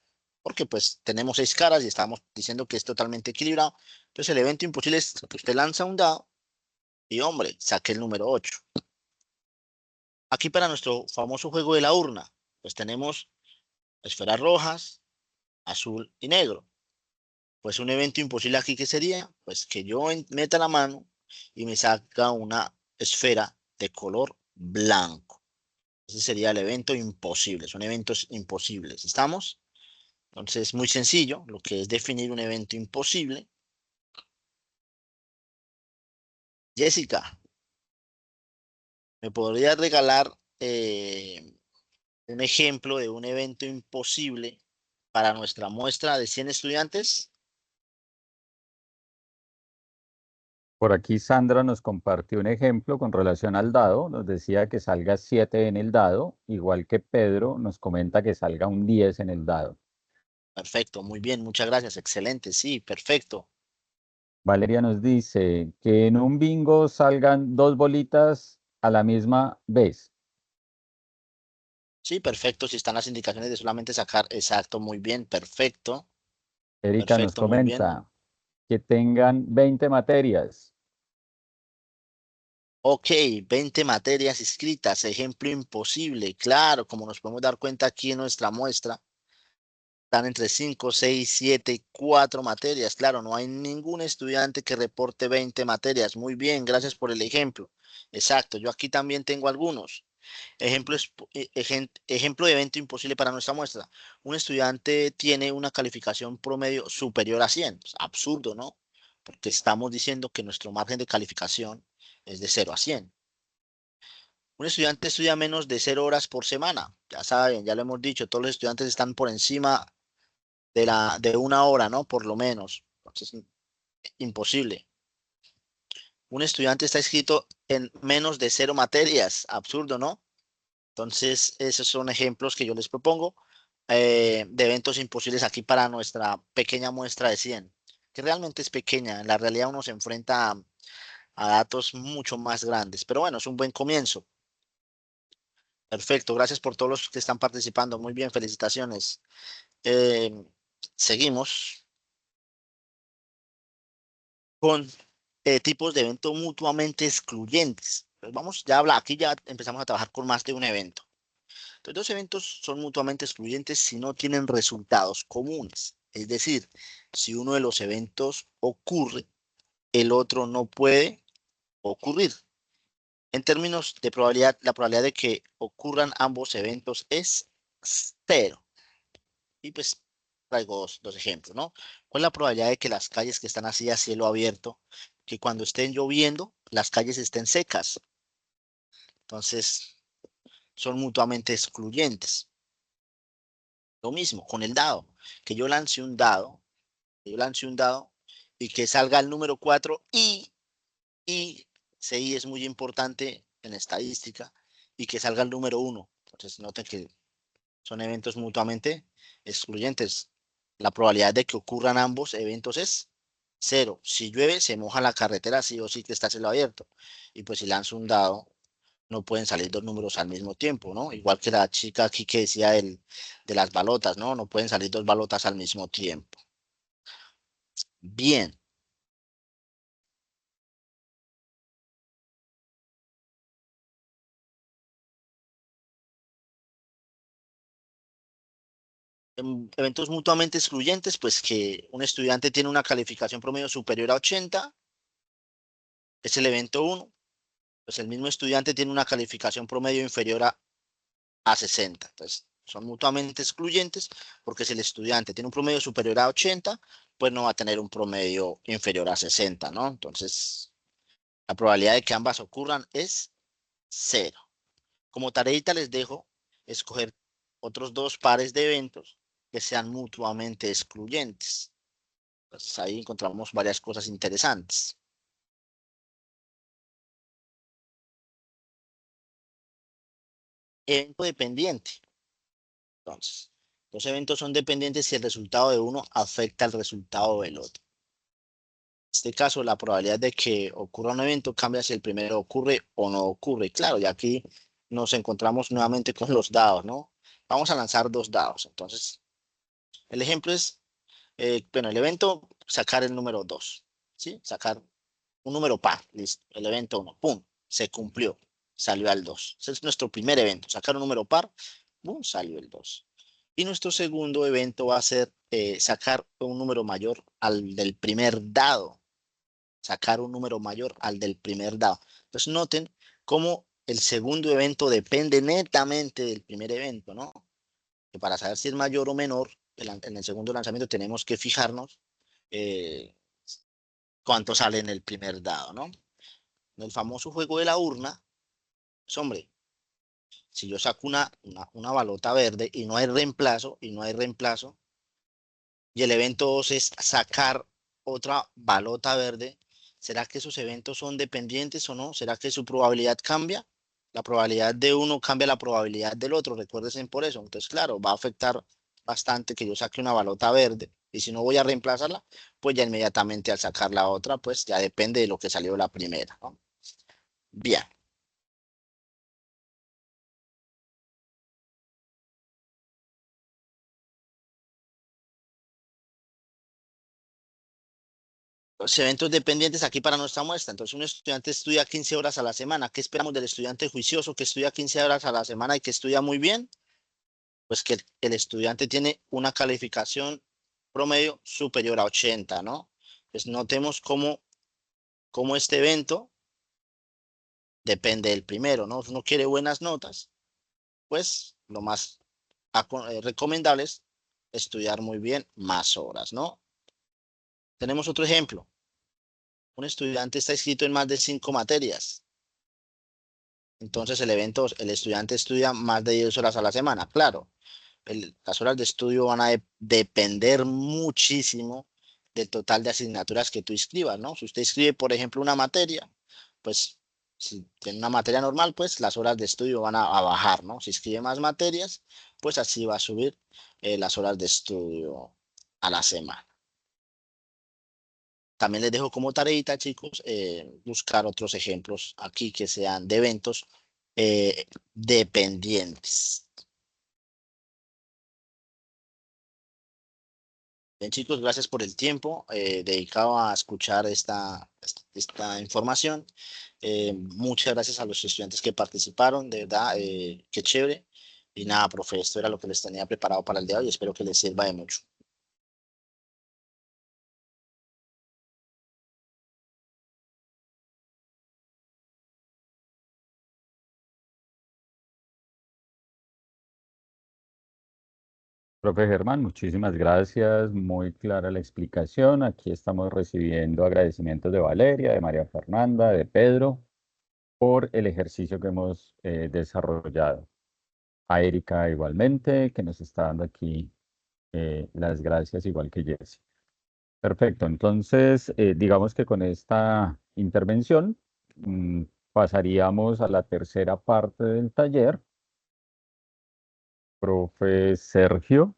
Porque pues tenemos 6 caras y estamos diciendo que es totalmente equilibrado. Entonces el evento imposible es que usted lanza un dado y hombre, saque el número 8. Aquí para nuestro famoso juego de la urna, pues tenemos esferas rojas, azul y negro. Pues un evento imposible aquí, ¿qué sería? Pues que yo meta la mano y me saca una esfera de color blanco. Ese sería el evento imposible. Son eventos imposibles. ¿Estamos? Entonces, muy sencillo, lo que es definir un evento imposible. Jessica, ¿me podría regalar un ejemplo de un evento imposible para nuestra muestra de 100 estudiantes? Por aquí Sandra nos compartió un ejemplo con relación al dado. Nos decía que salga 7 en el dado, igual que Pedro nos comenta que salga un 10 en el dado. Perfecto, muy bien, muchas gracias. Excelente, sí, perfecto. Valeria nos dice que en un bingo salgan 2 bolitas a la misma vez. Sí, perfecto. Si están las indicaciones de solamente sacar, exacto, muy bien, perfecto, Erika nos perfecto, muy bien. comenta que tengan 20 materias. Ok, 20 materias inscritas, ejemplo imposible. Claro, como nos podemos dar cuenta aquí en nuestra muestra, están entre 5, 6, 7, 4 materias. Claro, no hay ningún estudiante que reporte 20 materias. Muy bien, gracias por el ejemplo. Exacto, yo aquí también tengo algunos. Ejemplo de evento imposible para nuestra muestra. Un estudiante tiene una calificación promedio superior a 100. Es absurdo, ¿no? Porque estamos diciendo que nuestro margen de calificación es de 0 a 100. Un estudiante estudia menos de 0 horas por semana. Ya saben, ya lo hemos dicho, todos los estudiantes están por encima de 1 hora, ¿no? Por lo menos. Entonces, imposible. Un estudiante está inscrito en menos de 0 materias. Absurdo, ¿no? Entonces, esos son ejemplos que yo les propongo de eventos imposibles aquí para nuestra pequeña muestra de 100, que realmente es pequeña. En la realidad uno se enfrenta a datos mucho más grandes, pero bueno, es un buen comienzo. Perfecto, gracias por todos los que están participando. Muy bien, felicitaciones. Eh, Seguimos con tipos de eventos mutuamente excluyentes. Pues vamos, aquí ya empezamos a trabajar con más de un evento. Entonces, dos eventos son mutuamente excluyentes si no tienen resultados comunes. Es decir, si uno de los eventos ocurre, el otro no puede ocurrir. En términos de probabilidad, la probabilidad de que ocurran ambos eventos es 0. Y pues traigo dos ejemplos, ¿no? ¿Cuál es la probabilidad de que las calles que están así a cielo abierto, que cuando estén lloviendo, las calles estén secas? Entonces, son mutuamente excluyentes. Lo mismo con el dado, que yo lance un dado, que yo lance un dado y que salga el número 4 y ese I es muy importante en estadística y que salga el número 1. Entonces, noten que son eventos mutuamente excluyentes. La probabilidad de que ocurran ambos eventos es 0. Si llueve, se moja la carretera, sí o sí que está cielo abierto. Y pues si lanzo un dado, no pueden salir dos números al mismo tiempo, ¿no? Igual que la chica aquí que decía de las balotas, ¿no? No pueden salir dos balotas al mismo tiempo. Bien. eventos mutuamente excluyentes, pues que un estudiante tiene una calificación promedio superior a 80, es el evento 1. Pues el mismo estudiante tiene una calificación promedio inferior a 60. Entonces, son mutuamente excluyentes porque si el estudiante tiene un promedio superior a 80, pues no va a tener un promedio inferior a 60, ¿no? Entonces, la probabilidad de que ambas ocurran es 0. Como tareita les dejo escoger otros 2 pares de eventos que sean mutuamente excluyentes. Pues ahí encontramos varias cosas interesantes. Evento dependiente. Entonces, los eventos son dependientes si el resultado de uno afecta al resultado del otro. En este caso, la probabilidad de que ocurra un evento cambia si el primero ocurre o no ocurre. Claro, y aquí nos encontramos nuevamente con los dados, ¿no? Vamos a lanzar 2 dados. Entonces, el ejemplo es, bueno, el evento, sacar el número 2, ¿sí? Sacar un número par, listo. El evento 1, ¡pum! Se cumplió, salió al 2. Ese es nuestro primer evento, sacar un número par, ¡pum! Salió el 2. Y nuestro segundo evento va a ser sacar un número mayor al del primer dado. Sacar un número mayor al del primer dado. Entonces noten cómo el segundo evento depende netamente del primer evento, ¿no? Que para saber si es mayor o menor, en el segundo lanzamiento tenemos que fijarnos eh, cuánto sale en el primer dado, ¿no? En el famoso juego de la urna, pues hombre, si yo saco una balota verde y no hay reemplazo, y el evento 2 es sacar otra balota verde, ¿será que esos eventos son dependientes o no? ¿Será que su probabilidad cambia? La probabilidad de uno cambia la probabilidad del otro, recuérdense por eso. Entonces, claro, va a afectar bastante que yo saque una balota verde. Y si no voy a reemplazarla, pues ya inmediatamente al sacar la otra, pues ya depende de lo que salió la primera, ¿no? Bien. Los eventos dependientes aquí para nuestra muestra. Entonces, un estudiante estudia 15 horas a la semana. ¿Qué esperamos del estudiante juicioso que estudia 15 horas a la semana y que estudia muy bien? Pues que el estudiante tiene una calificación promedio superior a 80, ¿no? Pues notemos cómo este evento depende del primero, ¿no? Si uno quiere buenas notas, pues lo más recomendable es estudiar muy bien más horas, ¿no? Tenemos otro ejemplo. Un estudiante está inscrito en más de 5 materias. Entonces el estudiante estudia más de 10 horas a la semana. Claro, las horas de estudio van a depender muchísimo del total de asignaturas que tú inscribas, ¿no? Si usted inscribe, por ejemplo, una materia, pues si tiene una materia normal, pues las horas de estudio van a bajar, ¿no? Si inscribe más materias, pues así va a subir las horas de estudio a la semana. También les dejo como tareita, chicos, buscar otros ejemplos aquí que sean de eventos dependientes. Bien, chicos, gracias por el tiempo dedicado a escuchar esta información. Muchas gracias a los estudiantes que participaron, de verdad, qué chévere. Y nada, profe, esto era lo que les tenía preparado para el día de hoy. Espero que les sirva de mucho. Profe Germán, muchísimas gracias, muy clara la explicación. Aquí estamos recibiendo agradecimientos de Valeria, de María Fernanda, de Pedro, por el ejercicio que hemos desarrollado. A Erika igualmente, que nos está dando aquí las gracias, igual que Jessy. Perfecto, entonces digamos que con esta intervención pasaríamos a la tercera parte del taller. Profe Sergio.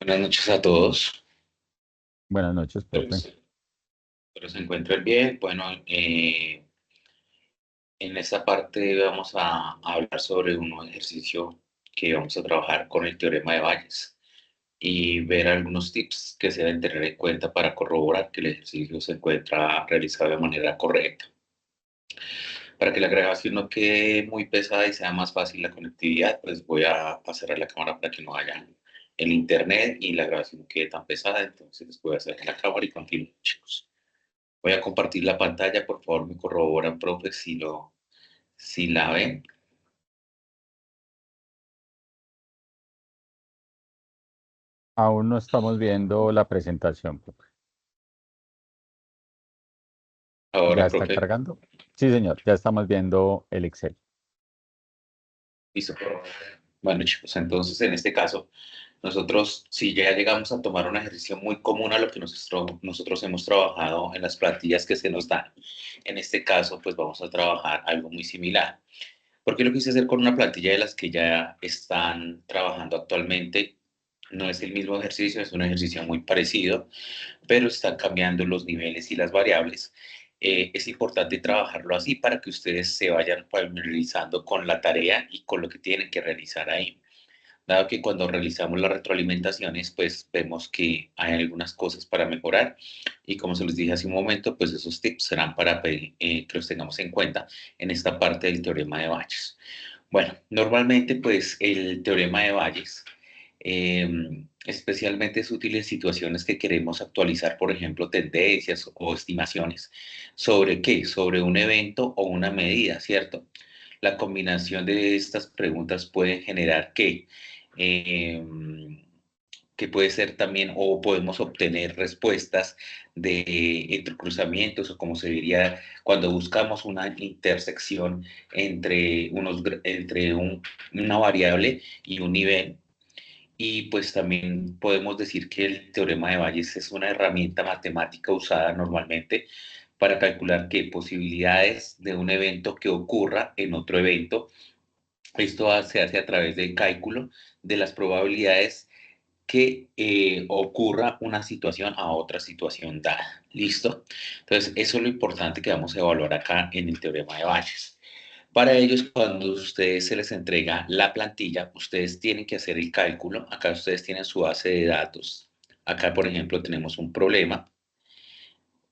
Buenas noches a todos. Buenas noches, profe. Espero se encuentren bien. Bueno, en esta parte vamos a hablar sobre un ejercicio que vamos a trabajar con el teorema de Bayes y ver algunos tips que se deben tener en cuenta para corroborar que el ejercicio se encuentra realizado de manera correcta. Para que la grabación no quede muy pesada y sea más fácil la conectividad, pues voy a cerrar la cámara para que no haya el internet y la grabación no quede tan pesada. Entonces voy a cerrar la cámara y continúo, chicos. Voy a compartir la pantalla, por favor me corroboran, profe, si la ven. Aún no estamos viendo la presentación, profe. ¿Ya Ahora, está profe, cargando? Sí, señor, ya estamos viendo el Excel. listo. Bueno, chicos, entonces en este caso, nosotros, si ya llegamos a tomar un ejercicio muy común a lo que nosotros hemos trabajado en las plantillas que se nos dan, en este caso, pues vamos a trabajar algo muy similar. Porque lo quise hacer con una plantilla de las que ya están trabajando actualmente. No es el mismo ejercicio, es un ejercicio muy parecido, pero están cambiando los niveles y las variables. Es importante trabajarlo así para que ustedes se vayan familiarizando con la tarea y con lo que tienen que realizar ahí. Dado que cuando realizamos las retroalimentaciones, pues vemos que hay algunas cosas para mejorar y como se les dije hace un momento, pues esos tips serán para que los tengamos en cuenta en esta parte del teorema de Bayes. Bueno, normalmente pues el teorema de Bayes especialmente es útil en situaciones que queremos actualizar, por ejemplo, tendencias o estimaciones. ¿Sobre qué? Sobre un evento o una medida, ¿cierto? La combinación de estas preguntas puede generar que puede ser también, o podemos obtener respuestas de entrecruzamientos, o como se diría cuando buscamos una intersección entre, una variable y un nivel. Y pues también podemos decir que el teorema de Bayes es una herramienta matemática usada normalmente para calcular qué posibilidades de un evento que ocurra en otro evento. Esto se hace a través del cálculo de las probabilidades que ocurra una situación a otra situación dada. ¿Listo? Entonces, eso es lo importante que vamos a evaluar acá en el teorema de Bayes. Para ellos, cuando a ustedes se les entrega la plantilla, ustedes tienen que hacer el cálculo. Acá ustedes tienen su base de datos. Acá, por ejemplo, tenemos un problema.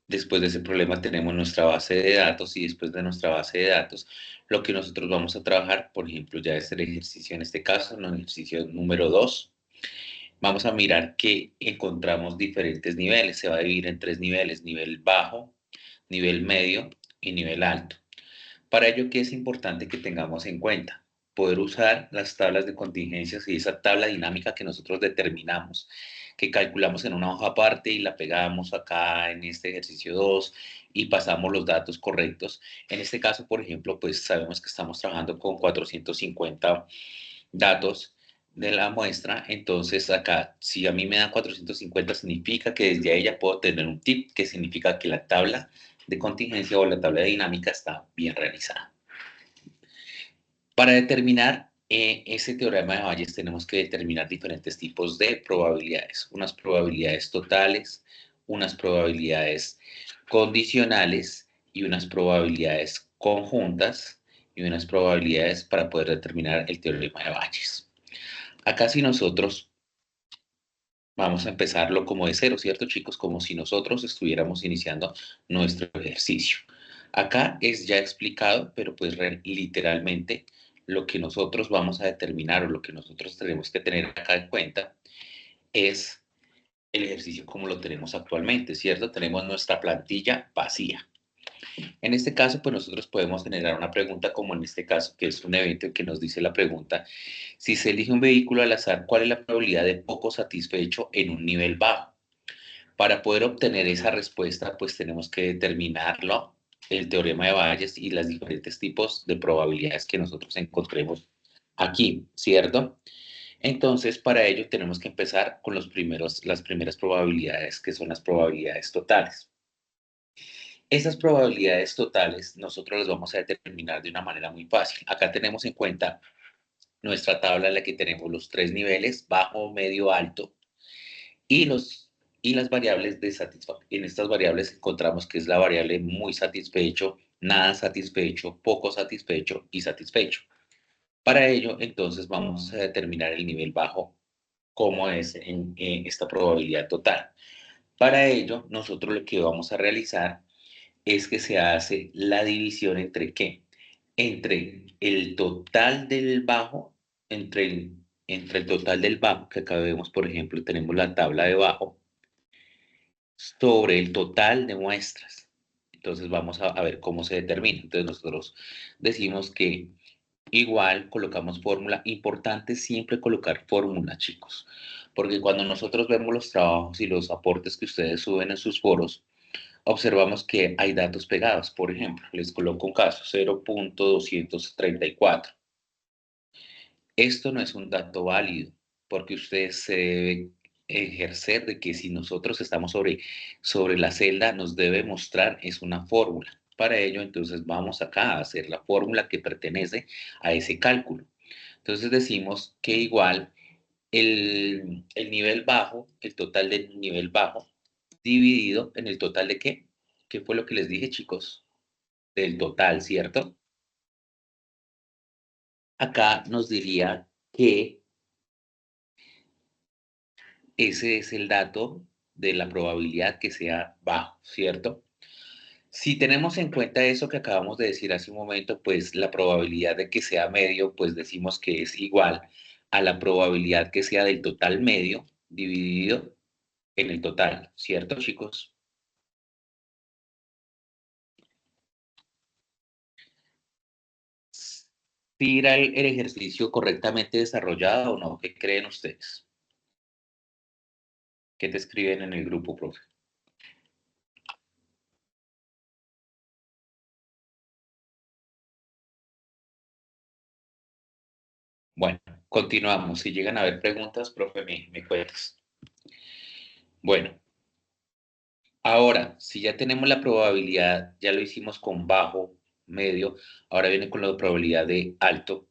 Después de ese problema tenemos nuestra base de datos y después de nuestra base de datos, lo que nosotros vamos a trabajar, por ejemplo, ya es el ejercicio en este caso, el ejercicio número 2. Vamos a mirar que encontramos diferentes niveles. Se va a dividir en 3 niveles: nivel bajo, nivel medio y nivel alto. Para ello, ¿qué es importante que tengamos en cuenta? Poder usar las tablas de contingencias y esa tabla dinámica que nosotros determinamos, que calculamos en una hoja aparte y la pegamos acá en este ejercicio 2 y pasamos los datos correctos. En este caso, por ejemplo, pues sabemos que estamos trabajando con 450 datos de la muestra, entonces acá, si a mí me dan 450, significa que desde ahí ya puedo tener un tip, que significa que la tabla de contingencia o la tabla de dinámica está bien realizada. Para determinar ese teorema de Bayes tenemos que determinar diferentes tipos de probabilidades. Unas probabilidades totales, unas probabilidades condicionales y unas probabilidades conjuntas y unas probabilidades para poder determinar el teorema de Bayes. Acá si nosotros vamos a empezarlo como de cero, ¿cierto, chicos? Como si nosotros estuviéramos iniciando nuestro ejercicio. Acá es ya explicado, pero pues literalmente lo que nosotros vamos a determinar o lo que nosotros tenemos que tener acá en cuenta es el ejercicio como lo tenemos actualmente, ¿cierto? Tenemos nuestra plantilla vacía. En este caso, pues nosotros podemos generar una pregunta como en este caso, que es un evento que nos dice la pregunta: si se elige un vehículo al azar, ¿cuál es la probabilidad de poco satisfecho en un nivel bajo? Para poder obtener esa respuesta, pues tenemos que determinarlo, el teorema de Bayes y los diferentes tipos de probabilidades que nosotros encontremos aquí, ¿cierto? Entonces, para ello tenemos que empezar con las primeras probabilidades, que son las probabilidades totales. Esas probabilidades totales nosotros las vamos a determinar de una manera muy fácil. Acá tenemos en cuenta nuestra tabla en la que tenemos los 3 niveles, bajo, medio, alto, y, las variables de satisfacción. En estas variables encontramos que es la variable muy satisfecho, nada satisfecho, poco satisfecho y satisfecho. Para ello, entonces, vamos a determinar el nivel bajo, como es en esta probabilidad total. Para ello, nosotros lo que vamos a realizar es que se hace la división entre ¿qué? entre el total del bajo, entre el total del bajo, que acá vemos, por ejemplo, tenemos la tabla de bajo, sobre el total de muestras. Entonces vamos a ver cómo se determina. Entonces nosotros decimos que igual colocamos fórmula. Importante siempre colocar fórmula, chicos, porque cuando nosotros vemos los trabajos y los aportes que ustedes suben en sus foros, observamos que hay datos pegados. Por ejemplo, les coloco un caso, 0.234. Esto no es un dato válido, porque ustedes se debe ejercer de que si nosotros estamos sobre la celda, nos debe mostrar es una fórmula. Para ello, entonces vamos acá a hacer la fórmula que pertenece a ese cálculo. Entonces decimos que igual el nivel bajo, el total del nivel bajo, dividido en el total de ¿qué? ¿Qué fue lo que les dije, chicos? Del total, ¿cierto? Acá nos diría que ese es el dato de la probabilidad que sea bajo, ¿cierto? Si tenemos en cuenta eso que acabamos de decir hace un momento, pues la probabilidad de que sea medio, pues decimos que es igual a la probabilidad que sea del total medio dividido en el total, ¿cierto, chicos? ¿Sí era el ejercicio correctamente desarrollado o no? ¿Qué creen ustedes? ¿Qué te escriben en el grupo, profe? Bueno, continuamos. Si llegan a haber preguntas, profe, me cuentas. Bueno, ahora, si ya tenemos la probabilidad, ya lo hicimos con bajo, medio, ahora viene con la probabilidad de alto,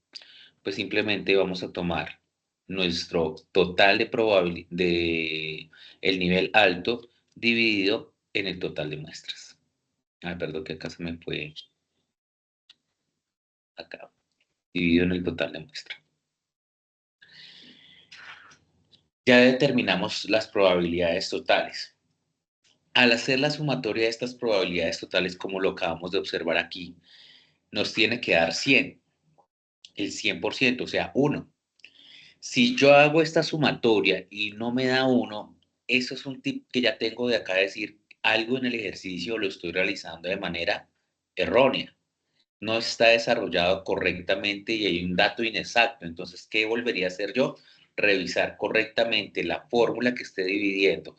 pues simplemente vamos a tomar nuestro total de probabilidad de el nivel alto dividido en el total de muestras. Ay, perdón, que acá se me fue acá, dividido en el total de muestras. Ya determinamos las probabilidades totales. Al hacer la sumatoria de estas probabilidades totales, como lo acabamos de observar aquí, nos tiene que dar 100, el 100%, o sea, 1. Si yo hago esta sumatoria y no me da 1, eso es un tip que ya tengo de acá, decir, algo en el ejercicio lo estoy realizando de manera errónea. No está desarrollado correctamente y hay un dato inexacto. Entonces, ¿qué volvería a hacer yo? Revisar correctamente la fórmula que esté dividiendo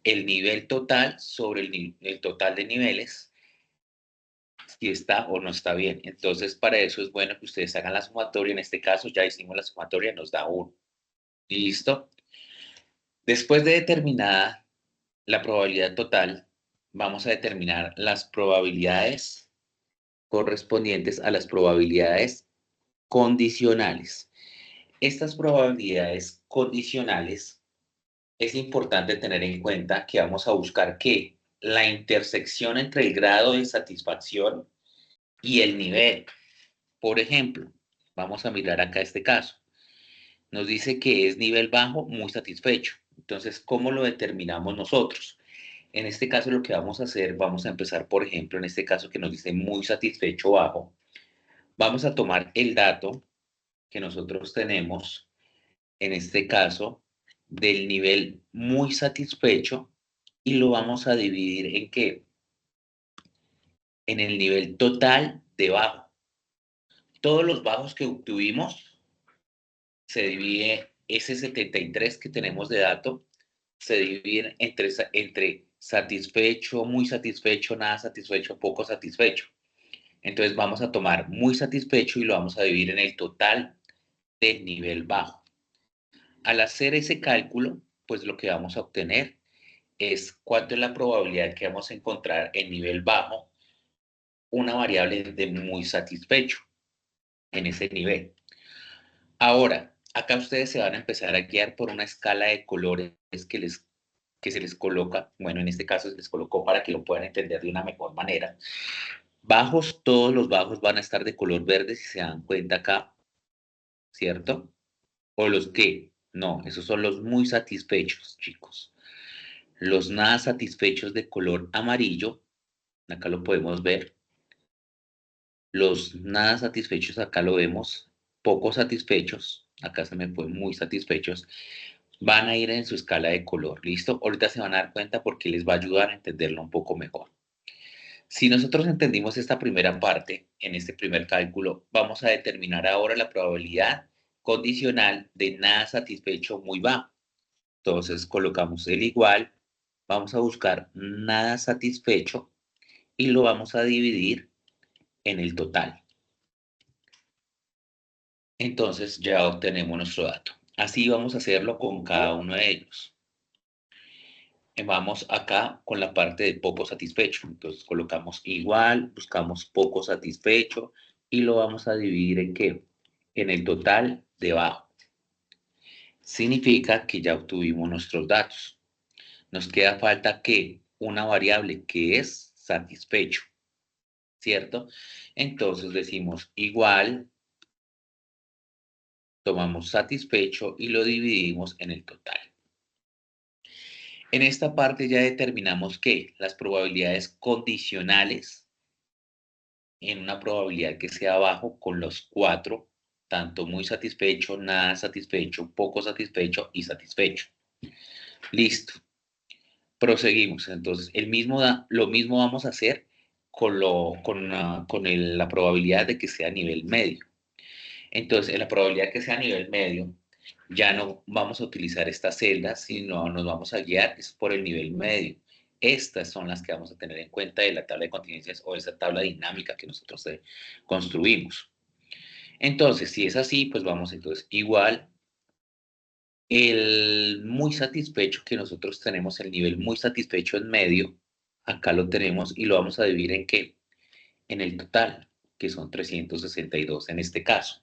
el nivel total sobre el total de niveles, si está o no está bien. Entonces, para eso es bueno que ustedes hagan la sumatoria. En este caso, ya hicimos la sumatoria, nos da 1. ¿Listo? Después de determinada la probabilidad total, vamos a determinar las probabilidades correspondientes a las probabilidades condicionales. Estas probabilidades condicionales es importante tener en cuenta que vamos a buscar que la intersección entre el grado de satisfacción y el nivel. Por ejemplo, vamos a mirar acá este caso. Nos dice que es nivel bajo, muy satisfecho. Entonces, ¿cómo lo determinamos nosotros? En este caso, lo que vamos a hacer, vamos a empezar, por ejemplo, en este caso que nos dice muy satisfecho bajo. Vamos a tomar el dato que nosotros tenemos, en este caso, del nivel muy satisfecho y lo vamos a dividir ¿en qué? En el nivel total de bajo. Todos los bajos que obtuvimos se divide, ese 73 que tenemos de dato, se divide entre satisfecho, muy satisfecho, nada satisfecho, poco satisfecho. Entonces vamos a tomar muy satisfecho y lo vamos a dividir en el total del nivel bajo. Al hacer ese cálculo, pues lo que vamos a obtener es cuánto es la probabilidad que vamos a encontrar en nivel bajo una variable de muy satisfecho en ese nivel. Ahora, acá ustedes se van a empezar a guiar por una escala de colores que se les coloca, bueno, en este caso se les colocó para que lo puedan entender de una mejor manera. Bajos, todos los bajos van a estar de color verde, si se dan cuenta acá, ¿cierto? O los que, no, esos son los muy satisfechos, chicos. Los nada satisfechos de color amarillo, acá lo podemos ver, Los nada satisfechos, acá lo vemos, poco satisfechos, acá se me fue muy satisfechos, van a ir en su escala de color, ¿listo? Ahorita se van a dar cuenta porque les va a ayudar a entenderlo un poco mejor. Si nosotros entendimos esta primera parte, en este primer cálculo, vamos a determinar ahora la probabilidad condicional de nada satisfecho muy bajo. Entonces colocamos el igual, vamos a buscar nada satisfecho y lo vamos a dividir en el total. Entonces ya obtenemos nuestro dato. Así vamos a hacerlo con cada uno de ellos. Vamos acá con la parte de poco satisfecho. Entonces colocamos igual, buscamos poco satisfecho y lo vamos a dividir en ¿qué? En el total debajo. Significa que ya obtuvimos nuestros datos. Nos queda falta que una variable que es satisfecho, ¿cierto? Entonces decimos igual, tomamos satisfecho y lo dividimos en el total. En esta parte ya determinamos que las probabilidades condicionales en una probabilidad que sea bajo con los 4, tanto muy satisfecho, nada satisfecho, poco satisfecho y satisfecho. Listo. Proseguimos. Entonces, lo mismo vamos a hacer con la probabilidad de que sea a nivel medio. Entonces, en la probabilidad que sea a nivel medio, ya no vamos a utilizar estas celdas, sino nos vamos a guiar es por el nivel medio. Estas son las que vamos a tener en cuenta de la tabla de contingencias o esa tabla dinámica que nosotros construimos. Entonces, si es así, pues vamos entonces igual el muy satisfecho que nosotros tenemos, el nivel muy satisfecho en medio, acá lo tenemos y lo vamos a dividir en ¿qué? En el total, que son 362 en este caso.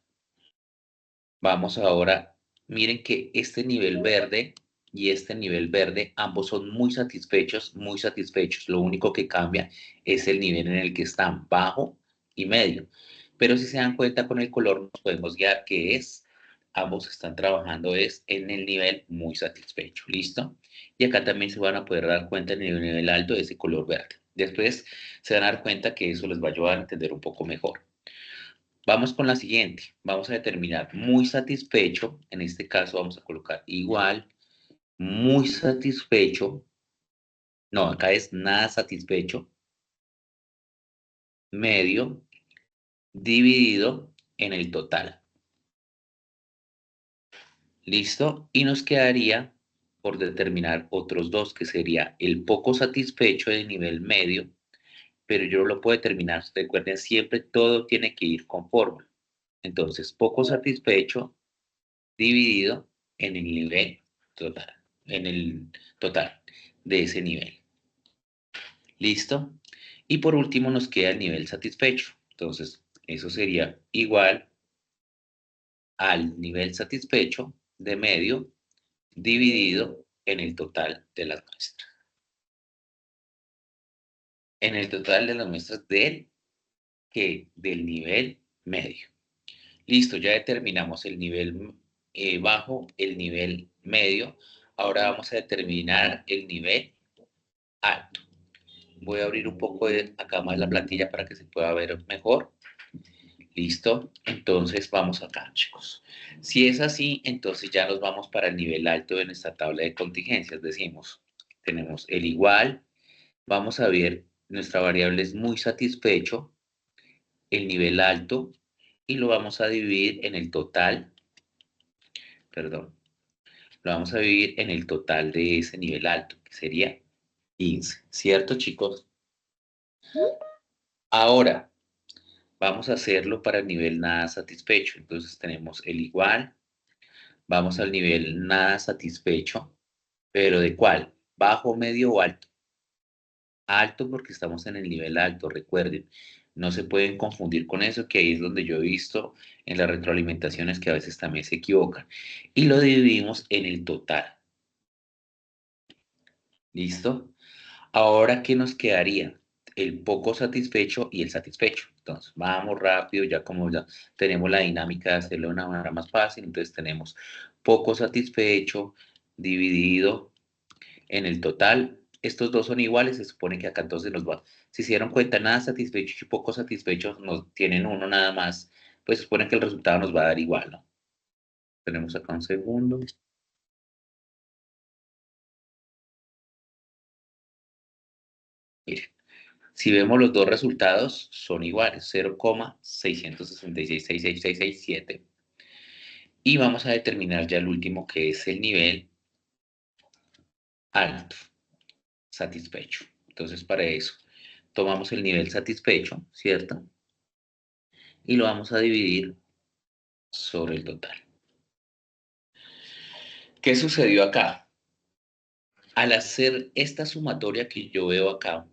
Vamos ahora, miren que este nivel verde y este nivel verde, ambos son muy satisfechos, muy satisfechos. Lo único que cambia es el nivel en el que están, bajo y medio. Pero si se dan cuenta con el color, nos podemos guiar que ambos están trabajando en el nivel muy satisfecho. ¿Listo? Y acá también se van a poder dar cuenta en el nivel alto de ese color verde. Después se van a dar cuenta que eso les va a ayudar a entender un poco mejor. Vamos con la siguiente. Vamos a determinar muy satisfecho. En este caso vamos a colocar igual, muy satisfecho. No, acá es nada satisfecho. Medio dividido en el total. ¿Listo? Y nos quedaría por determinar otros dos, que sería el poco satisfecho de nivel medio, pero yo lo puedo determinar. Recuerden, siempre todo tiene que ir con fórmula. Entonces, poco satisfecho dividido en el nivel total, en el total de ese nivel. ¿Listo? Y por último nos queda el nivel satisfecho. Entonces, eso sería igual al nivel satisfecho de medio dividido en el total de las muestras. En el total de las muestras del nivel medio. Listo, ya determinamos el nivel bajo, el nivel medio. Ahora vamos a determinar el nivel alto. Voy a abrir un poco acá más la plantilla para que se pueda ver mejor. Listo, entonces vamos acá, chicos. Si es así, entonces ya nos vamos para el nivel alto de nuestra tabla de contingencias. Decimos, tenemos el igual, vamos a ver, nuestra variable es muy satisfecho, el nivel alto, y lo vamos a dividir en el total, perdón, lo vamos a dividir en el total de ese nivel alto, que sería 15, ¿cierto, chicos? Ahora, vamos a hacerlo para el nivel nada satisfecho. Entonces tenemos el igual, vamos al nivel nada satisfecho, pero ¿de cuál? ¿Bajo, medio o alto? Alto porque estamos en el nivel alto, recuerden. No se pueden confundir con eso, que ahí es donde yo he visto en las retroalimentaciones que a veces también se equivocan. Y lo dividimos en el total. ¿Listo? Ahora, ¿qué nos quedaría? El poco satisfecho y el satisfecho. Entonces, vamos rápido, ya como ya tenemos la dinámica de hacerlo de una manera más fácil, entonces tenemos poco satisfecho dividido en el total estos dos son iguales, se supone que acá entonces nos va. Si se dieron cuenta, nada satisfecho y poco satisfechos nos tienen uno nada más, pues se supone que el resultado nos va a dar igual, ¿no? Tenemos acá un segundo. Miren, si vemos los dos resultados, son iguales, 0,6666667. Y vamos a determinar ya el último, que es el nivel alto, satisfecho. Entonces, para eso, tomamos el nivel satisfecho, ¿cierto? Y lo vamos a dividir sobre el total. ¿Qué sucedió acá? Al hacer esta sumatoria que yo veo acá,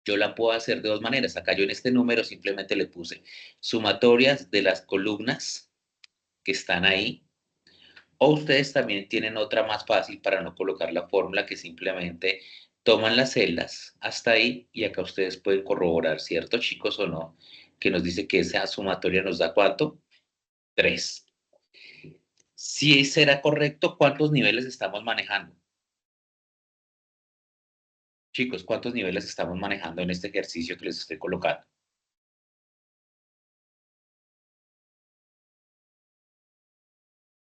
yo la puedo hacer de dos maneras. Acá yo en este número simplemente le puse sumatorias de las columnas que están ahí. O ustedes también tienen otra más fácil para no colocar la fórmula, que simplemente toman las celdas hasta ahí y acá ustedes pueden corroborar, ¿cierto, chicos, o no? Que nos dice que esa sumatoria nos da ¿cuánto? 3. Si será correcto, ¿cuántos niveles estamos manejando? Chicos, ¿cuántos niveles estamos manejando en este ejercicio que les estoy colocando?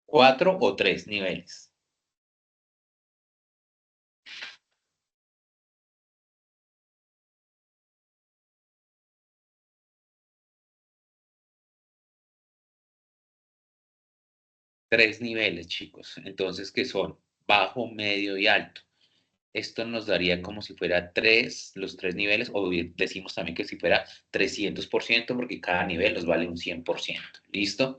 ¿4 o 3 niveles? Tres niveles, chicos. Entonces, ¿qué son? Bajo, medio y alto. Esto nos daría como si fuera los tres niveles, o decimos también que si fuera 300%, porque cada nivel nos vale un 100%. ¿Listo?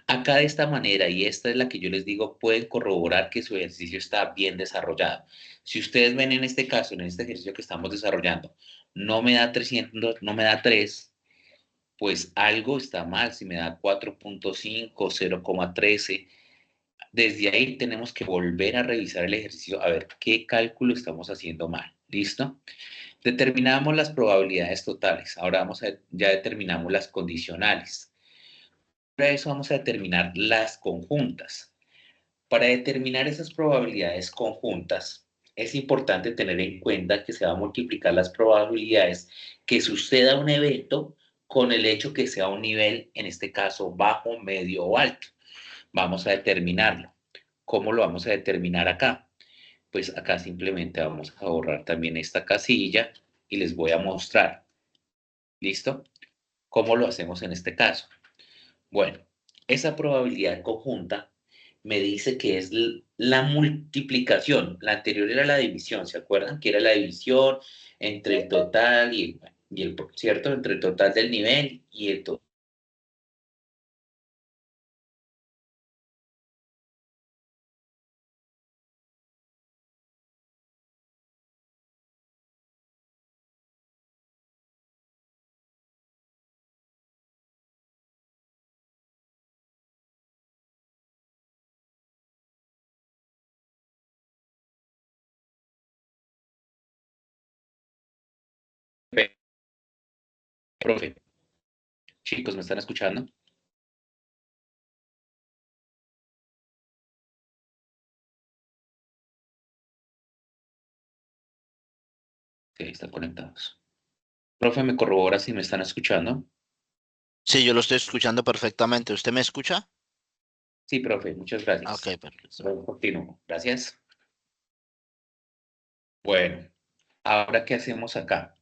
Acá de esta manera, y esta es la que yo les digo, pueden corroborar que su ejercicio está bien desarrollado. Si ustedes ven en este caso, en este ejercicio que estamos desarrollando, no me da 300, no me da 3, pues algo está mal. Si me da 4.5, 0,13, desde ahí tenemos que volver a revisar el ejercicio a ver qué cálculo estamos haciendo mal. ¿Listo? Determinamos las probabilidades totales. Ahora ya determinamos las condicionales. Para eso vamos a determinar las conjuntas. Para determinar esas probabilidades conjuntas, es importante tener en cuenta que se va a multiplicar las probabilidades que suceda un evento con el hecho que sea un nivel, en este caso, bajo, medio o alto. Vamos a determinarlo. ¿Cómo lo vamos a determinar acá? Pues acá simplemente vamos a borrar también esta casilla y les voy a mostrar. ¿Listo? ¿Cómo lo hacemos en este caso? Bueno, esa probabilidad conjunta me dice que es la multiplicación. La anterior era la división, ¿se acuerdan? Que era la división entre el total ¿cierto? Entre el total del nivel y el total. Profe, chicos, ¿me están escuchando? Sí, están conectados. Profe, ¿me corrobora si me están escuchando? Sí, yo lo estoy escuchando perfectamente. ¿Usted me escucha? Sí, profe, muchas gracias. Ok, perfecto. Bueno, continúo. Gracias. Bueno, ahora, ¿qué hacemos acá?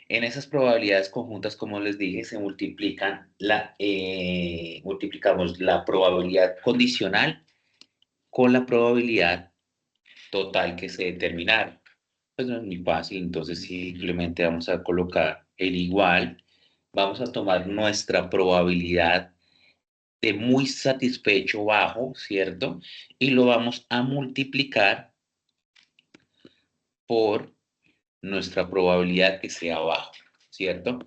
En esas probabilidades conjuntas, como les dije, se multiplicamos la probabilidad condicional con la probabilidad total que se determinaron. Pues no es muy fácil, entonces simplemente vamos a colocar el igual, vamos a tomar nuestra probabilidad de muy satisfecho bajo, ¿cierto? Y lo vamos a multiplicar por nuestra probabilidad que sea bajo, ¿cierto?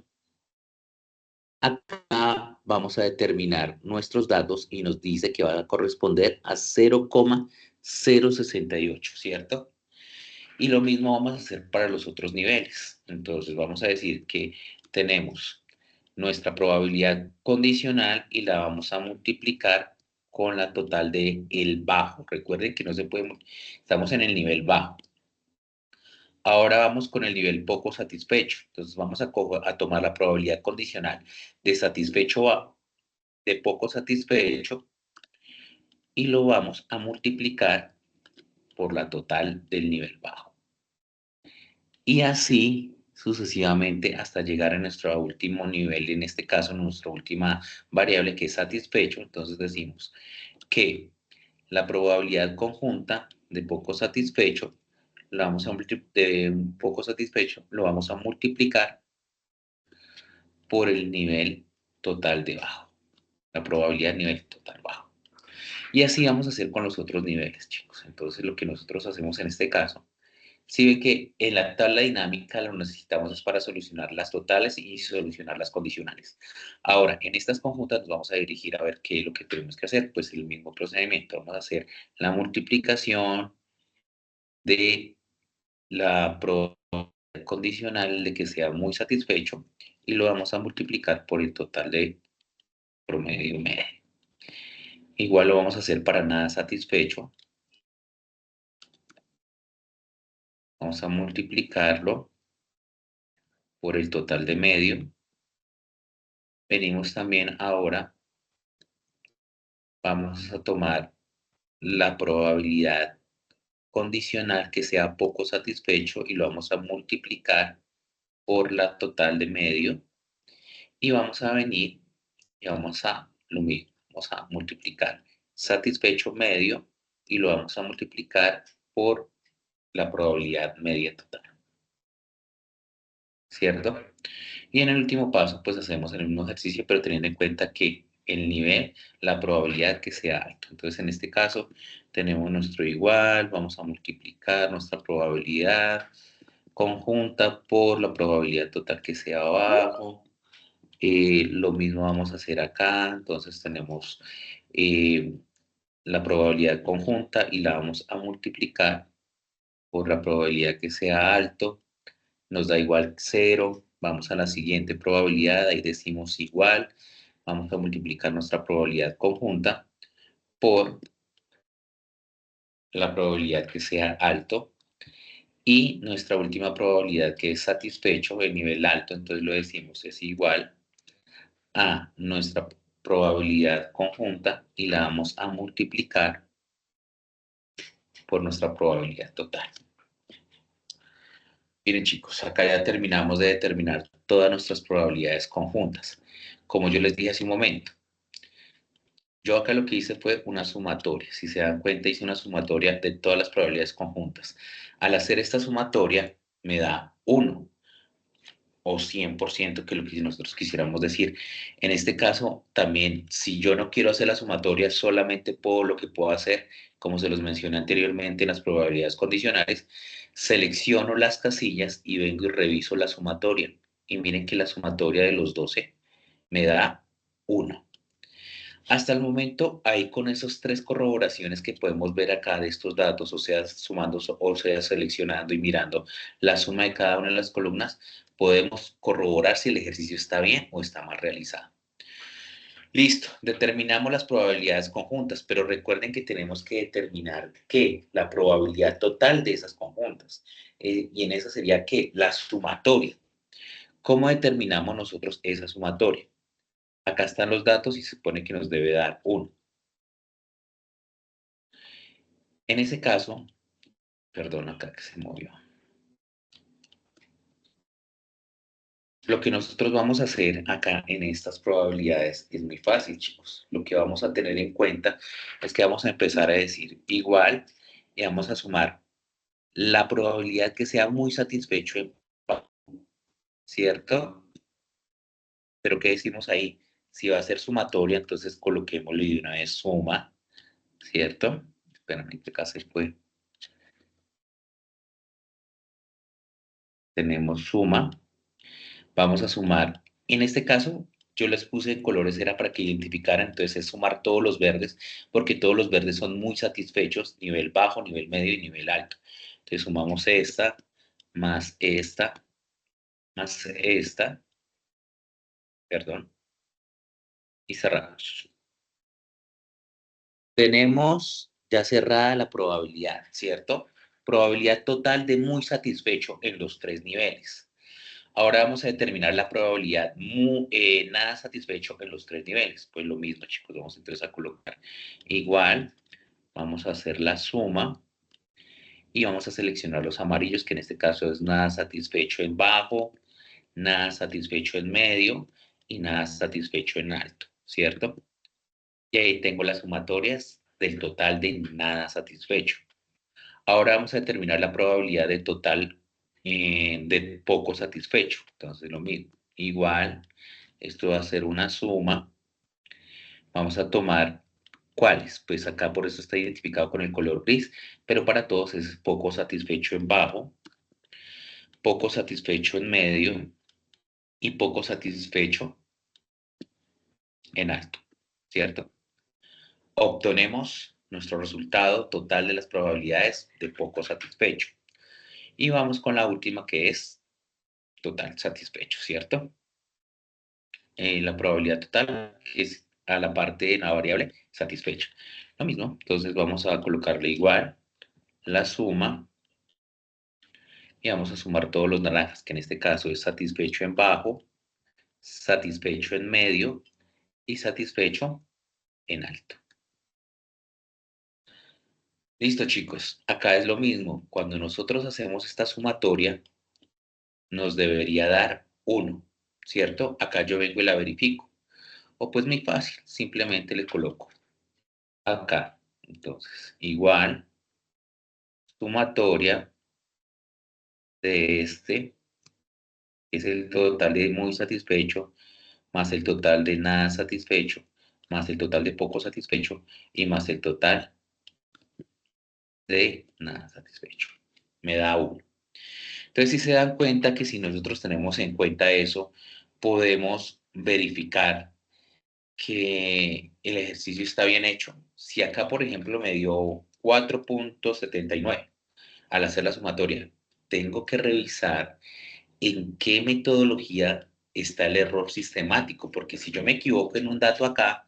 Acá vamos a determinar nuestros datos y nos dice que va a corresponder a 0,068, ¿cierto? Y lo mismo vamos a hacer para los otros niveles. Entonces vamos a decir que tenemos nuestra probabilidad condicional y la vamos a multiplicar con la total de el bajo. Recuerden que no se puede, estamos en el nivel bajo. Ahora vamos con el nivel poco satisfecho. Entonces vamos a tomar la probabilidad condicional de satisfecho de poco satisfecho y lo vamos a multiplicar por la total del nivel bajo. Y así sucesivamente hasta llegar a nuestro último nivel, en este caso nuestra última variable que es satisfecho. Entonces decimos que la probabilidad conjunta de poco satisfecho lo vamos a multiplicar por el nivel total de bajo, la probabilidad de nivel total bajo. Y así vamos a hacer con los otros niveles, chicos. Entonces lo que nosotros hacemos en este caso, si ven que en la tabla dinámica lo necesitamos es para solucionar las totales y solucionar las condicionales. Ahora, en estas conjuntas nos vamos a dirigir a ver qué es lo que tenemos que hacer. Pues el mismo procedimiento, vamos a hacer la multiplicación de la probabilidad condicional de que sea muy satisfecho y lo vamos a multiplicar por el total de promedio medio. Igual lo vamos a hacer para nada satisfecho. Vamos a multiplicarlo por el total de medio. Venimos también ahora, vamos a tomar la probabilidad condicional que sea poco satisfecho y lo vamos a multiplicar por la total de medio. Y vamos a venir y vamos a lo mismo, vamos a multiplicar satisfecho medio y lo vamos a multiplicar por la probabilidad media total. ¿Cierto? Y en el último paso, pues hacemos el mismo ejercicio, pero teniendo en cuenta que el nivel, la probabilidad que sea alto. Entonces, en este caso, tenemos nuestro igual, vamos a multiplicar nuestra probabilidad conjunta por la probabilidad total que sea bajo. Lo mismo vamos a hacer acá, entonces tenemos la probabilidad conjunta y la vamos a multiplicar por la probabilidad que sea alto, nos da igual 0, vamos a la siguiente probabilidad, ahí decimos igual, vamos a multiplicar nuestra probabilidad conjunta por la probabilidad que sea alto y nuestra última probabilidad que es satisfecho, el nivel alto, entonces lo decimos es igual a nuestra probabilidad conjunta y la vamos a multiplicar por nuestra probabilidad total. Miren chicos, acá ya terminamos de determinar todas nuestras probabilidades conjuntas. Como yo les dije hace un momento, yo acá lo que hice fue una sumatoria. Si se dan cuenta, hice una sumatoria de todas las probabilidades conjuntas. Al hacer esta sumatoria, me da 1 o 100%, que es lo que nosotros quisiéramos decir. En este caso, también, si yo no quiero hacer la sumatoria, solamente lo que puedo hacer, como se los mencioné anteriormente en las probabilidades condicionales, selecciono las casillas y vengo y reviso la sumatoria. Y miren que la sumatoria de los 12 me da 1. Hasta el momento, ahí con esas 3 corroboraciones que podemos ver acá de estos datos, o sea, sumando o sea, seleccionando y mirando la suma de cada una de las columnas, podemos corroborar si el ejercicio está bien o está mal realizado. Listo, determinamos las probabilidades conjuntas, pero recuerden que tenemos que determinar ¿qué? La probabilidad total de esas conjuntas. Y en esa sería ¿qué? La sumatoria. ¿Cómo determinamos nosotros esa sumatoria? Acá están los datos y se supone que nos debe dar 1. En ese caso, perdón, acá que se movió. Lo que nosotros vamos a hacer acá en estas probabilidades es muy fácil, chicos. Lo que vamos a tener en cuenta es que vamos a empezar a decir igual y vamos a sumar la probabilidad que sea muy satisfecho, ¿cierto? Pero ¿qué decimos ahí? Si va a ser sumatoria, entonces coloquémosle de una vez suma, ¿cierto? Espérame, que acá se fue. Tenemos suma. Vamos a sumar. En este caso, yo les puse en colores, era para que identificaran, entonces es sumar todos los verdes, porque todos los verdes son muy satisfechos, nivel bajo, nivel medio y nivel alto. Entonces sumamos esta, más esta, perdón, y cerramos. Tenemos ya cerrada la probabilidad, ¿cierto? probabilidad total de muy satisfecho en los 3 niveles. Ahora vamos a determinar la probabilidad nada satisfecho en los 3 niveles. Pues lo mismo, chicos, vamos entonces a colocar igual, vamos a hacer la suma y vamos a seleccionar los amarillos, que en este caso es nada satisfecho en bajo, nada satisfecho en medio y nada satisfecho en alto, ¿cierto? Y ahí tengo las sumatorias del total de nada satisfecho. Ahora vamos a determinar la probabilidad de total de poco satisfecho. Entonces lo mismo, igual, esto va a ser una suma. Vamos a tomar cuáles. Pues acá por eso está identificado con el color gris, pero para todos es poco satisfecho en bajo, poco satisfecho en medio y poco satisfecho en alto, ¿cierto? Obtenemos nuestro resultado total de las probabilidades de poco satisfecho. Y vamos con la última, que es total satisfecho, ¿cierto? La probabilidad total es a la parte de la variable satisfecho. Lo mismo, entonces vamos a colocarle igual la suma y vamos a sumar todos los naranjas, que en este caso es satisfecho en bajo, satisfecho en medio y satisfecho en alto. Listo, chicos. Acá es lo mismo. Cuando nosotros hacemos esta sumatoria, nos debería dar 1, ¿cierto? Acá yo vengo y la verifico. O pues muy fácil, simplemente le coloco acá. Entonces, igual, sumatoria de este, que es el total de muy satisfecho, más el total de nada satisfecho, más el total de poco satisfecho y más el total de nada satisfecho. Me da 1. Entonces, si se dan cuenta que si nosotros tenemos en cuenta eso, podemos verificar que el ejercicio está bien hecho. Si acá, por ejemplo, me dio 4.79 al hacer la sumatoria, tengo que revisar en qué metodología está el error sistemático, porque si yo me equivoco en un dato acá,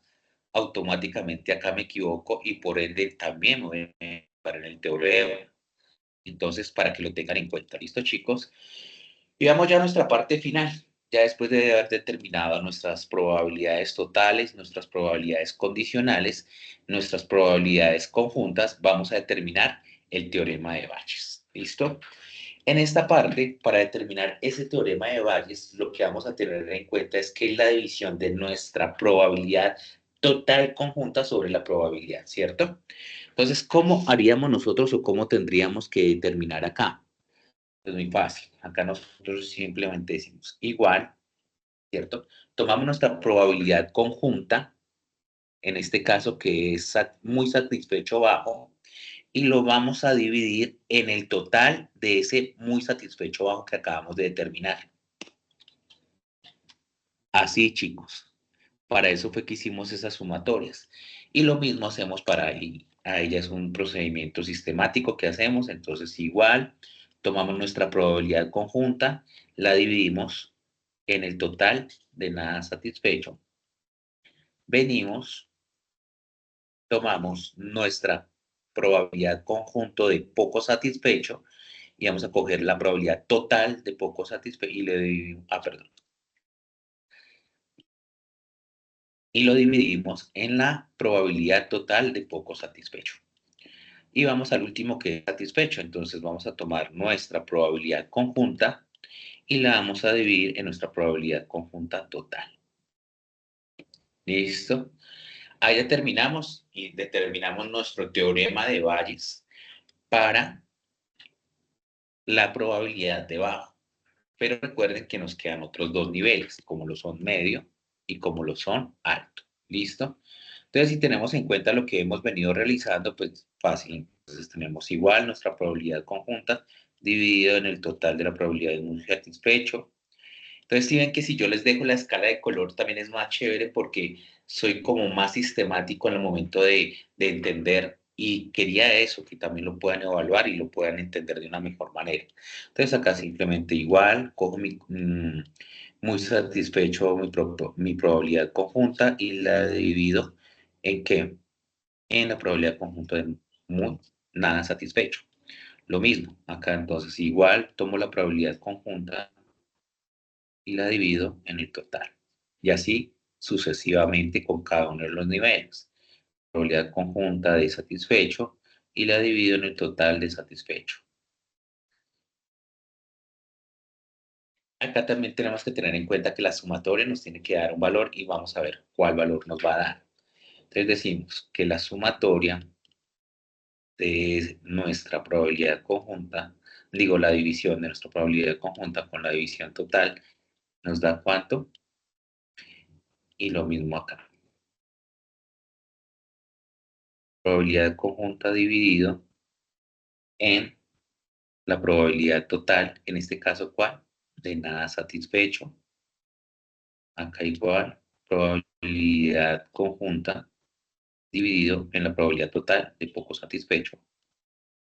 automáticamente acá me equivoco y por ende también me voy a equivocar en el teorema. Entonces, para que lo tengan en cuenta. ¿Listo, chicos? Y vamos ya a nuestra parte final. Ya después de haber determinado nuestras probabilidades totales, nuestras probabilidades condicionales, nuestras probabilidades conjuntas, vamos a determinar el teorema de Bayes. ¿Listo? En esta parte, para determinar ese teorema de Bayes, lo que vamos a tener en cuenta es que es la división de nuestra probabilidad total conjunta sobre la probabilidad, ¿cierto? Entonces, ¿cómo haríamos nosotros o cómo tendríamos que determinar acá? Es muy fácil. Acá nosotros simplemente decimos igual, ¿cierto? Tomamos nuestra probabilidad conjunta, en este caso que es muy satisfecho bajo, y lo vamos a dividir en el total de ese muy satisfecho bajo que acabamos de determinar. Así, chicos. Para eso fue que hicimos esas sumatorias. Y lo mismo hacemos para ella. A ella es un procedimiento sistemático que hacemos. Entonces, igual, tomamos nuestra probabilidad conjunta, la dividimos en el total de nada satisfecho. Venimos, tomamos nuestra probabilidad conjunto de poco satisfecho y vamos a coger la probabilidad total de poco satisfecho y le dividimos, y lo dividimos en la probabilidad total de poco satisfecho. Y vamos al último que es satisfecho. Entonces vamos a tomar nuestra probabilidad conjunta y la vamos a dividir en nuestra probabilidad conjunta total. ¿Listo? Ahí determinamos y determinamos nuestro teorema de Bayes para la probabilidad de bajo. Pero recuerden que nos quedan otros 2 niveles, como lo son medio y como lo son alto. ¿Listo? Entonces, si tenemos en cuenta lo que hemos venido realizando, pues fácil. Entonces, tenemos igual nuestra probabilidad conjunta dividido en el total de la probabilidad de muy satisfecho. Entonces, si ven que si yo les dejo la escala de color también es más chévere porque soy como más sistemático en el momento de entender y quería eso, que también lo puedan evaluar y lo puedan entender de una mejor manera. Entonces, acá simplemente igual, cojo muy satisfecho mi probabilidad conjunta y la divido en qué? En la probabilidad conjunta de muy nada satisfecho. Lo mismo, acá entonces igual tomo la probabilidad conjunta y la divido en el total. Y así sucesivamente con cada uno de los niveles. Probabilidad conjunta de satisfecho y la divido en el total de satisfecho. Acá también tenemos que tener en cuenta que la sumatoria nos tiene que dar un valor y vamos a ver cuál valor nos va a dar. Entonces decimos que la sumatoria de nuestra probabilidad conjunta, digo la división de nuestra probabilidad conjunta con la división total, nos da ¿cuánto? Y lo mismo acá. Probabilidad conjunta dividido en la probabilidad total, en este caso ¿cuál? De nada satisfecho. Acá igual, probabilidad conjunta dividido en la probabilidad total de poco satisfecho.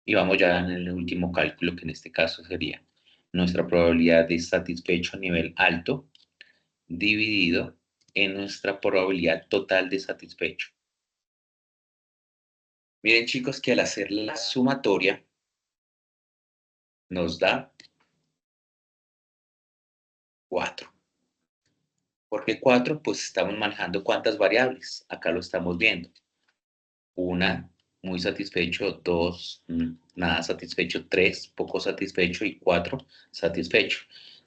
Y vamos ya en el último cálculo, que en este caso sería nuestra probabilidad de satisfecho a nivel alto dividido en nuestra probabilidad total de satisfecho. Miren chicos que al hacer la sumatoria nos da 4. ¿Por qué 4? Pues estamos manejando cuántas variables. Acá lo estamos viendo. Una, muy satisfecho. 2, nada satisfecho. 3, poco satisfecho. Y 4, satisfecho.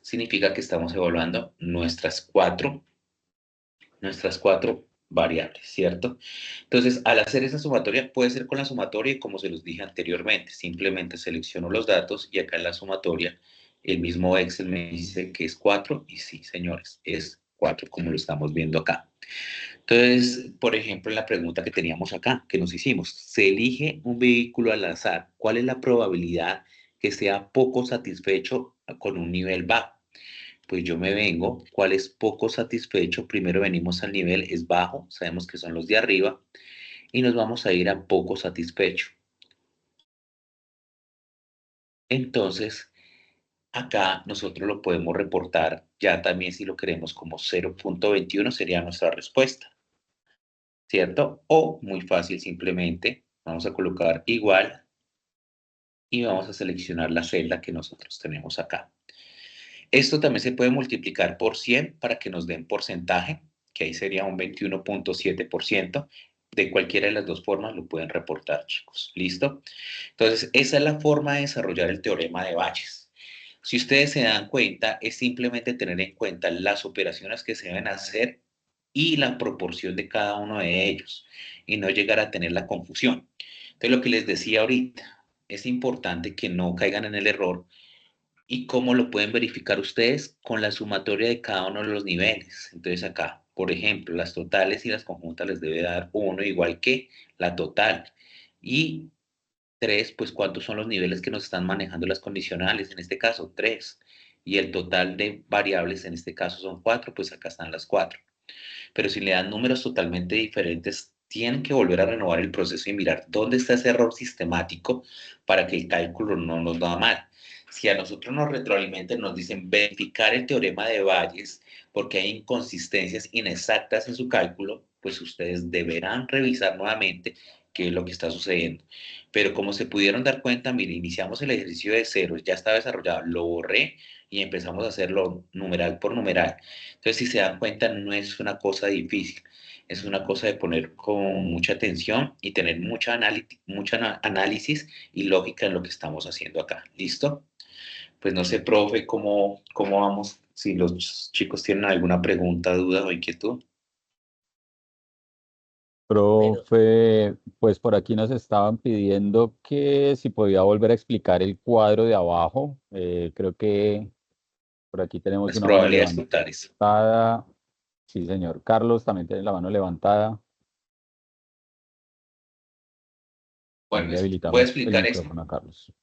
Significa que estamos evaluando nuestras cuatro variables, ¿cierto? Entonces, al hacer esa sumatoria, puede ser con la sumatoria y como se los dije anteriormente, simplemente selecciono los datos y acá en la sumatoria, el mismo Excel me dice que es 4 y sí, señores, es 4 como lo estamos viendo acá. Entonces, por ejemplo, en la pregunta que teníamos acá, que nos hicimos, se elige un vehículo al azar, ¿cuál es la probabilidad que sea poco satisfecho con un nivel bajo? Pues yo me vengo, ¿cuál es poco satisfecho? Primero venimos al nivel, es bajo, sabemos que son los de arriba, y nos vamos a ir a poco satisfecho. Entonces, acá nosotros lo podemos reportar ya también si lo queremos como 0.21 sería nuestra respuesta, ¿cierto? O muy fácil, simplemente vamos a colocar igual y vamos a seleccionar la celda que nosotros tenemos acá. Esto también se puede multiplicar por 100 para que nos den porcentaje, que ahí sería un 21.7%. De cualquiera de las dos formas lo pueden reportar, chicos. ¿Listo? Entonces, esa es la forma de desarrollar el teorema de Bayes. Si ustedes se dan cuenta, es simplemente tener en cuenta las operaciones que se deben hacer y la proporción de cada uno de ellos y no llegar a tener la confusión. Entonces, lo que les decía ahorita, es importante que no caigan en el error. ¿Y cómo lo pueden verificar ustedes? Con la sumatoria de cada uno de los niveles. Entonces acá, por ejemplo, las totales y las conjuntas les debe dar 1 igual que la total. Y 3, pues cuántos son los niveles que nos están manejando las condicionales, en este caso 3. Y el total de variables, en este caso son 4, pues acá están las 4. Pero si le dan números totalmente diferentes, tienen que volver a renovar el proceso y mirar dónde está ese error sistemático para que el cálculo no nos da mal. Si a nosotros nos retroalimentan, nos dicen verificar el teorema de Bayes porque hay inconsistencias inexactas en su cálculo, pues ustedes deberán revisar nuevamente qué es lo que está sucediendo. Pero como se pudieron dar cuenta, mire, iniciamos el ejercicio de ceros, ya está desarrollado, lo borré y empezamos a hacerlo numeral por numeral. Entonces, si se dan cuenta, no es una cosa difícil, es una cosa de poner con mucha atención y tener mucha análisis y lógica en lo que estamos haciendo acá. ¿Listo? Pues no sé, profe, cómo vamos, si los chicos tienen alguna pregunta, duda o inquietud. Profe, pues por aquí nos estaban pidiendo que si podía volver a explicar el cuadro de abajo. Creo que por aquí tenemos Las una mano probabilidades totales. levantada. Sí, señor. Carlos también tiene la mano levantada. Bueno, Le voy a habilitamos el explicar esto. micrófono a Carlos.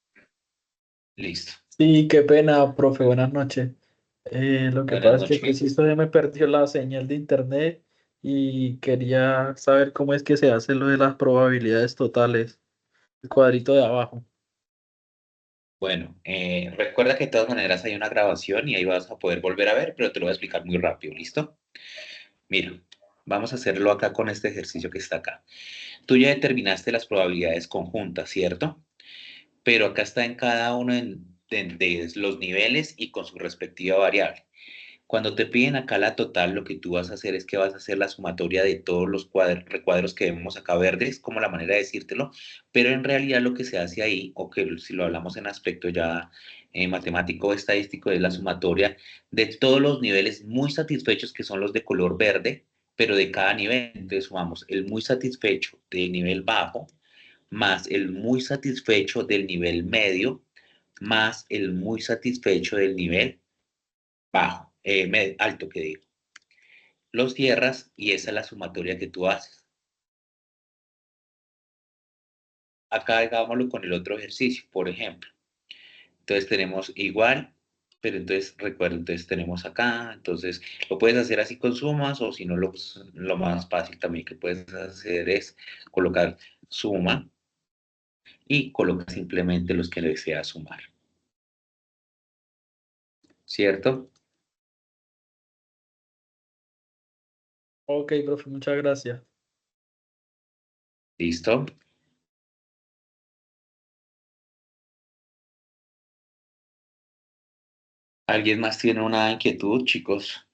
Listo. Sí, qué pena, profe, buenas noches. Lo que Buenas pasa es que noches. preciso se me perdió la señal de internet y quería saber cómo es que se hace lo de las probabilidades totales, el cuadrito de abajo. Bueno, recuerda que de todas maneras hay una grabación y ahí vas a poder volver a ver, pero te lo voy a explicar muy rápido, ¿listo? Mira, vamos a hacerlo acá con este ejercicio que está acá. Tú ya determinaste las probabilidades conjuntas, ¿cierto? pero acá está en cada uno de los niveles y con su respectiva variable. Cuando te piden acá la total, lo que tú vas a hacer es que vas a hacer la sumatoria de todos los recuadros que vemos acá verdes, como la manera de decírtelo, pero en realidad lo que se hace ahí, o que si lo hablamos en aspecto ya matemático o estadístico, es la sumatoria de todos los niveles muy satisfechos, que son los de color verde, pero de cada nivel. Entonces sumamos el muy satisfecho del nivel bajo, más el muy satisfecho del nivel medio, más el muy satisfecho del nivel bajo, alto que digo. Los cierras y esa es la sumatoria que tú haces. Acá hagámoslo con el otro ejercicio, por ejemplo. Entonces tenemos igual, pero entonces recuerda, entonces tenemos acá, entonces lo puedes hacer así con sumas, o si no, lo más fácil también que puedes hacer es colocar suma y colocar simplemente los que deseas sumar. ¿Cierto? Ok, profe, muchas gracias. ¿Listo? ¿Alguien más tiene una inquietud, chicos?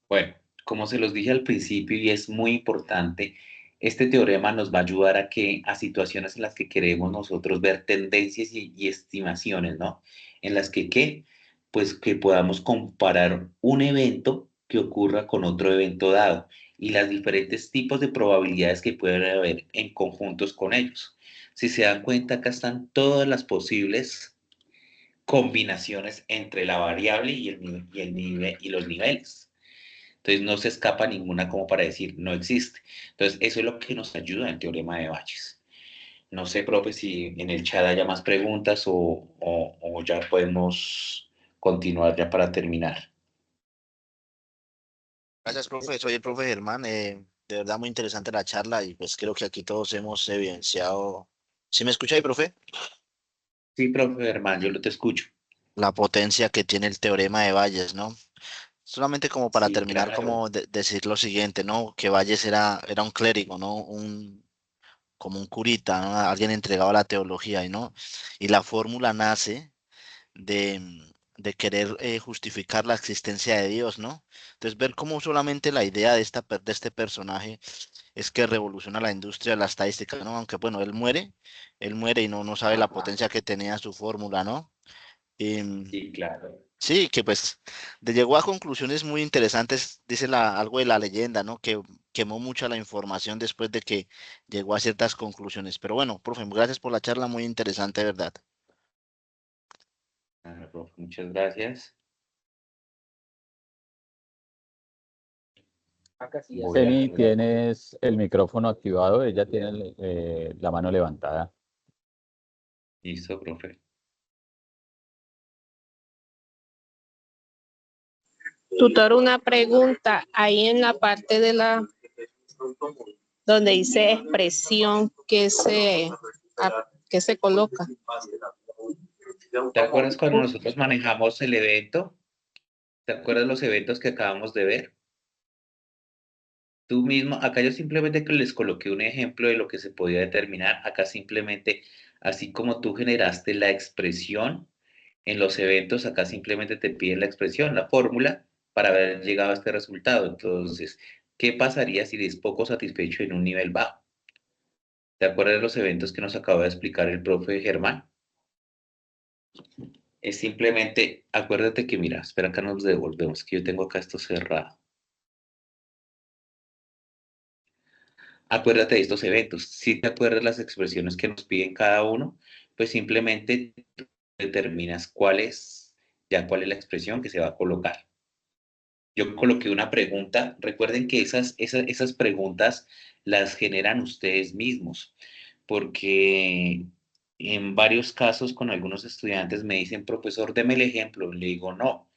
Bueno, como se los dije al principio y es muy importante, este teorema nos va a ayudar a situaciones en las que queremos nosotros ver tendencias y estimaciones, ¿no? En las que, ¿qué? Pues que podamos comparar un evento que ocurra con otro evento dado y las diferentes tipos de probabilidades que pueden haber en conjuntos con ellos. Si se dan cuenta, acá están todas las posibles combinaciones entre la variable y los niveles. Entonces no se escapa ninguna como para decir no existe. Entonces eso es lo que nos ayuda en el teorema de Bayes. No sé, profe, si en el chat haya más preguntas o ya podemos continuar ya para terminar. Gracias, profe. Soy el profe Germán. De verdad muy interesante la charla y pues creo que aquí todos hemos evidenciado. ¿Sí me escucha ahí, profe? Sí, profe Germán, yo lo te escucho. La potencia que tiene el teorema de Bayes, ¿no? Solamente como para Sí, terminar, claro. como decir lo siguiente, ¿no? Que Bayes era un clérigo, ¿no? Como un curita, ¿no? Alguien entregado a la teología, ¿no? Y la fórmula nace de, de querer justificar la existencia de Dios, ¿no? Entonces, ver cómo solamente la idea de este personaje es que revoluciona la industria de la estadística, ¿no? Aunque, bueno, él muere y no sabe la Ajá. potencia que tenía su fórmula, ¿no? Y, Sí, claro. sí, que pues llegó a conclusiones muy interesantes, dice algo de la leyenda, ¿no? Que quemó mucha la información después de que llegó a ciertas conclusiones. Pero bueno, profe, gracias por la charla, muy interesante, ¿verdad? Profe, muchas gracias. Voy a... Ceni, tienes el micrófono activado, ella tiene la mano levantada. Listo, profe. Tutor, una pregunta ahí en la parte de donde dice expresión que se coloca. ¿Te acuerdas cuando nosotros manejamos el evento? ¿Te acuerdas los eventos que acabamos de ver? Tú mismo, acá yo simplemente que les coloqué un ejemplo de lo que se podía determinar. Acá simplemente, así como tú generaste la expresión en los eventos, acá simplemente te piden la expresión, la fórmula, para haber llegado a este resultado. Entonces, ¿qué pasaría si eres poco satisfecho en un nivel bajo? ¿Te acuerdas de los eventos que nos acaba de explicar el profe Germán? Es simplemente, acuérdate que, mira, espera, acá nos devolvemos, que yo tengo acá esto cerrado. Acuérdate de estos eventos. Si te acuerdas las expresiones que nos piden cada uno, pues simplemente determinas cuál es la expresión que se va a colocar. Yo coloqué una pregunta. Recuerden que esas preguntas las generan ustedes mismos, porque en varios casos con algunos estudiantes me dicen, profesor, deme el ejemplo. Le digo, no.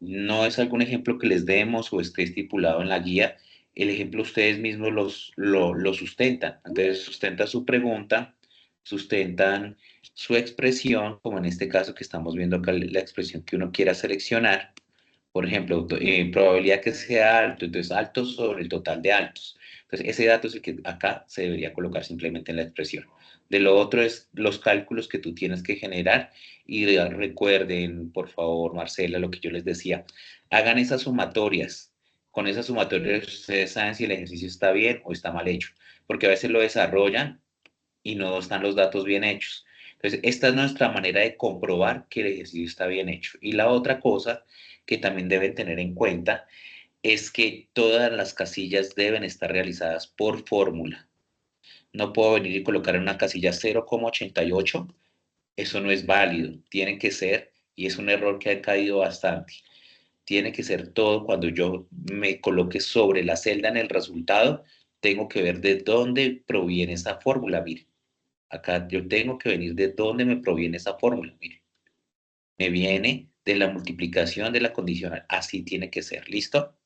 No es algún ejemplo que les demos o esté estipulado en la guía. El ejemplo ustedes mismos lo sustentan. Entonces sustentan su pregunta, sustentan su expresión, como en este caso que estamos viendo acá la expresión que uno quiera seleccionar. Por ejemplo, probabilidad que sea alto, entonces alto sobre el total de altos. Entonces, ese dato es el que acá se debería colocar simplemente en la expresión. De lo otro es los cálculos que tú tienes que generar y recuerden, por favor, Marcela, lo que yo les decía, hagan esas sumatorias. Con esas sumatorias ustedes saben si el ejercicio está bien o está mal hecho, porque a veces lo desarrollan y no están los datos bien hechos. Entonces, esta es nuestra manera de comprobar que el ejercicio está bien hecho. Y la otra cosa que también deben tener en cuenta es que todas las casillas deben estar realizadas por fórmula. No puedo venir y colocar en una casilla 0,88. Eso no es válido. Tiene que ser, y es un error que ha caído bastante, tiene que ser todo cuando yo me coloque sobre la celda en el resultado, tengo que ver de dónde proviene esa fórmula. Mire, acá yo tengo que venir de dónde me proviene esa fórmula. Mire, me viene de la multiplicación de la condicional. Así tiene que ser. ¿Listo?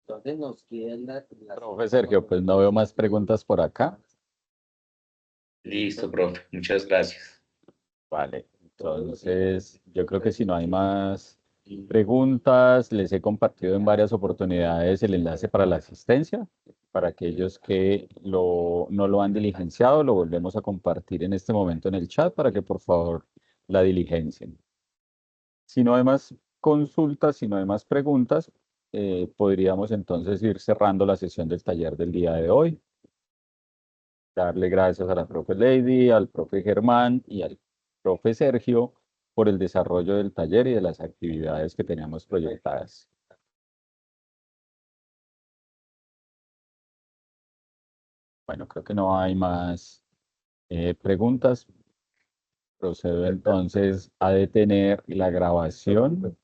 Entonces nos quedan las Profe Sergio, pues no veo más preguntas por acá. Listo, profe. Muchas gracias. Vale, entonces yo creo que si no hay más preguntas, les he compartido en varias oportunidades el enlace para la asistencia. Para aquellos que no lo han diligenciado, lo volvemos a compartir en este momento en el chat para que por favor la diligencien. Si no hay más consultas, si no hay más preguntas, podríamos entonces ir cerrando la sesión del taller del día de hoy. Darle gracias a la profe Lady, al profe Germán y al profe Sergio por el desarrollo del taller y de las actividades que teníamos proyectadas. Bueno, creo que no hay más preguntas. Procedo entonces a detener la grabación.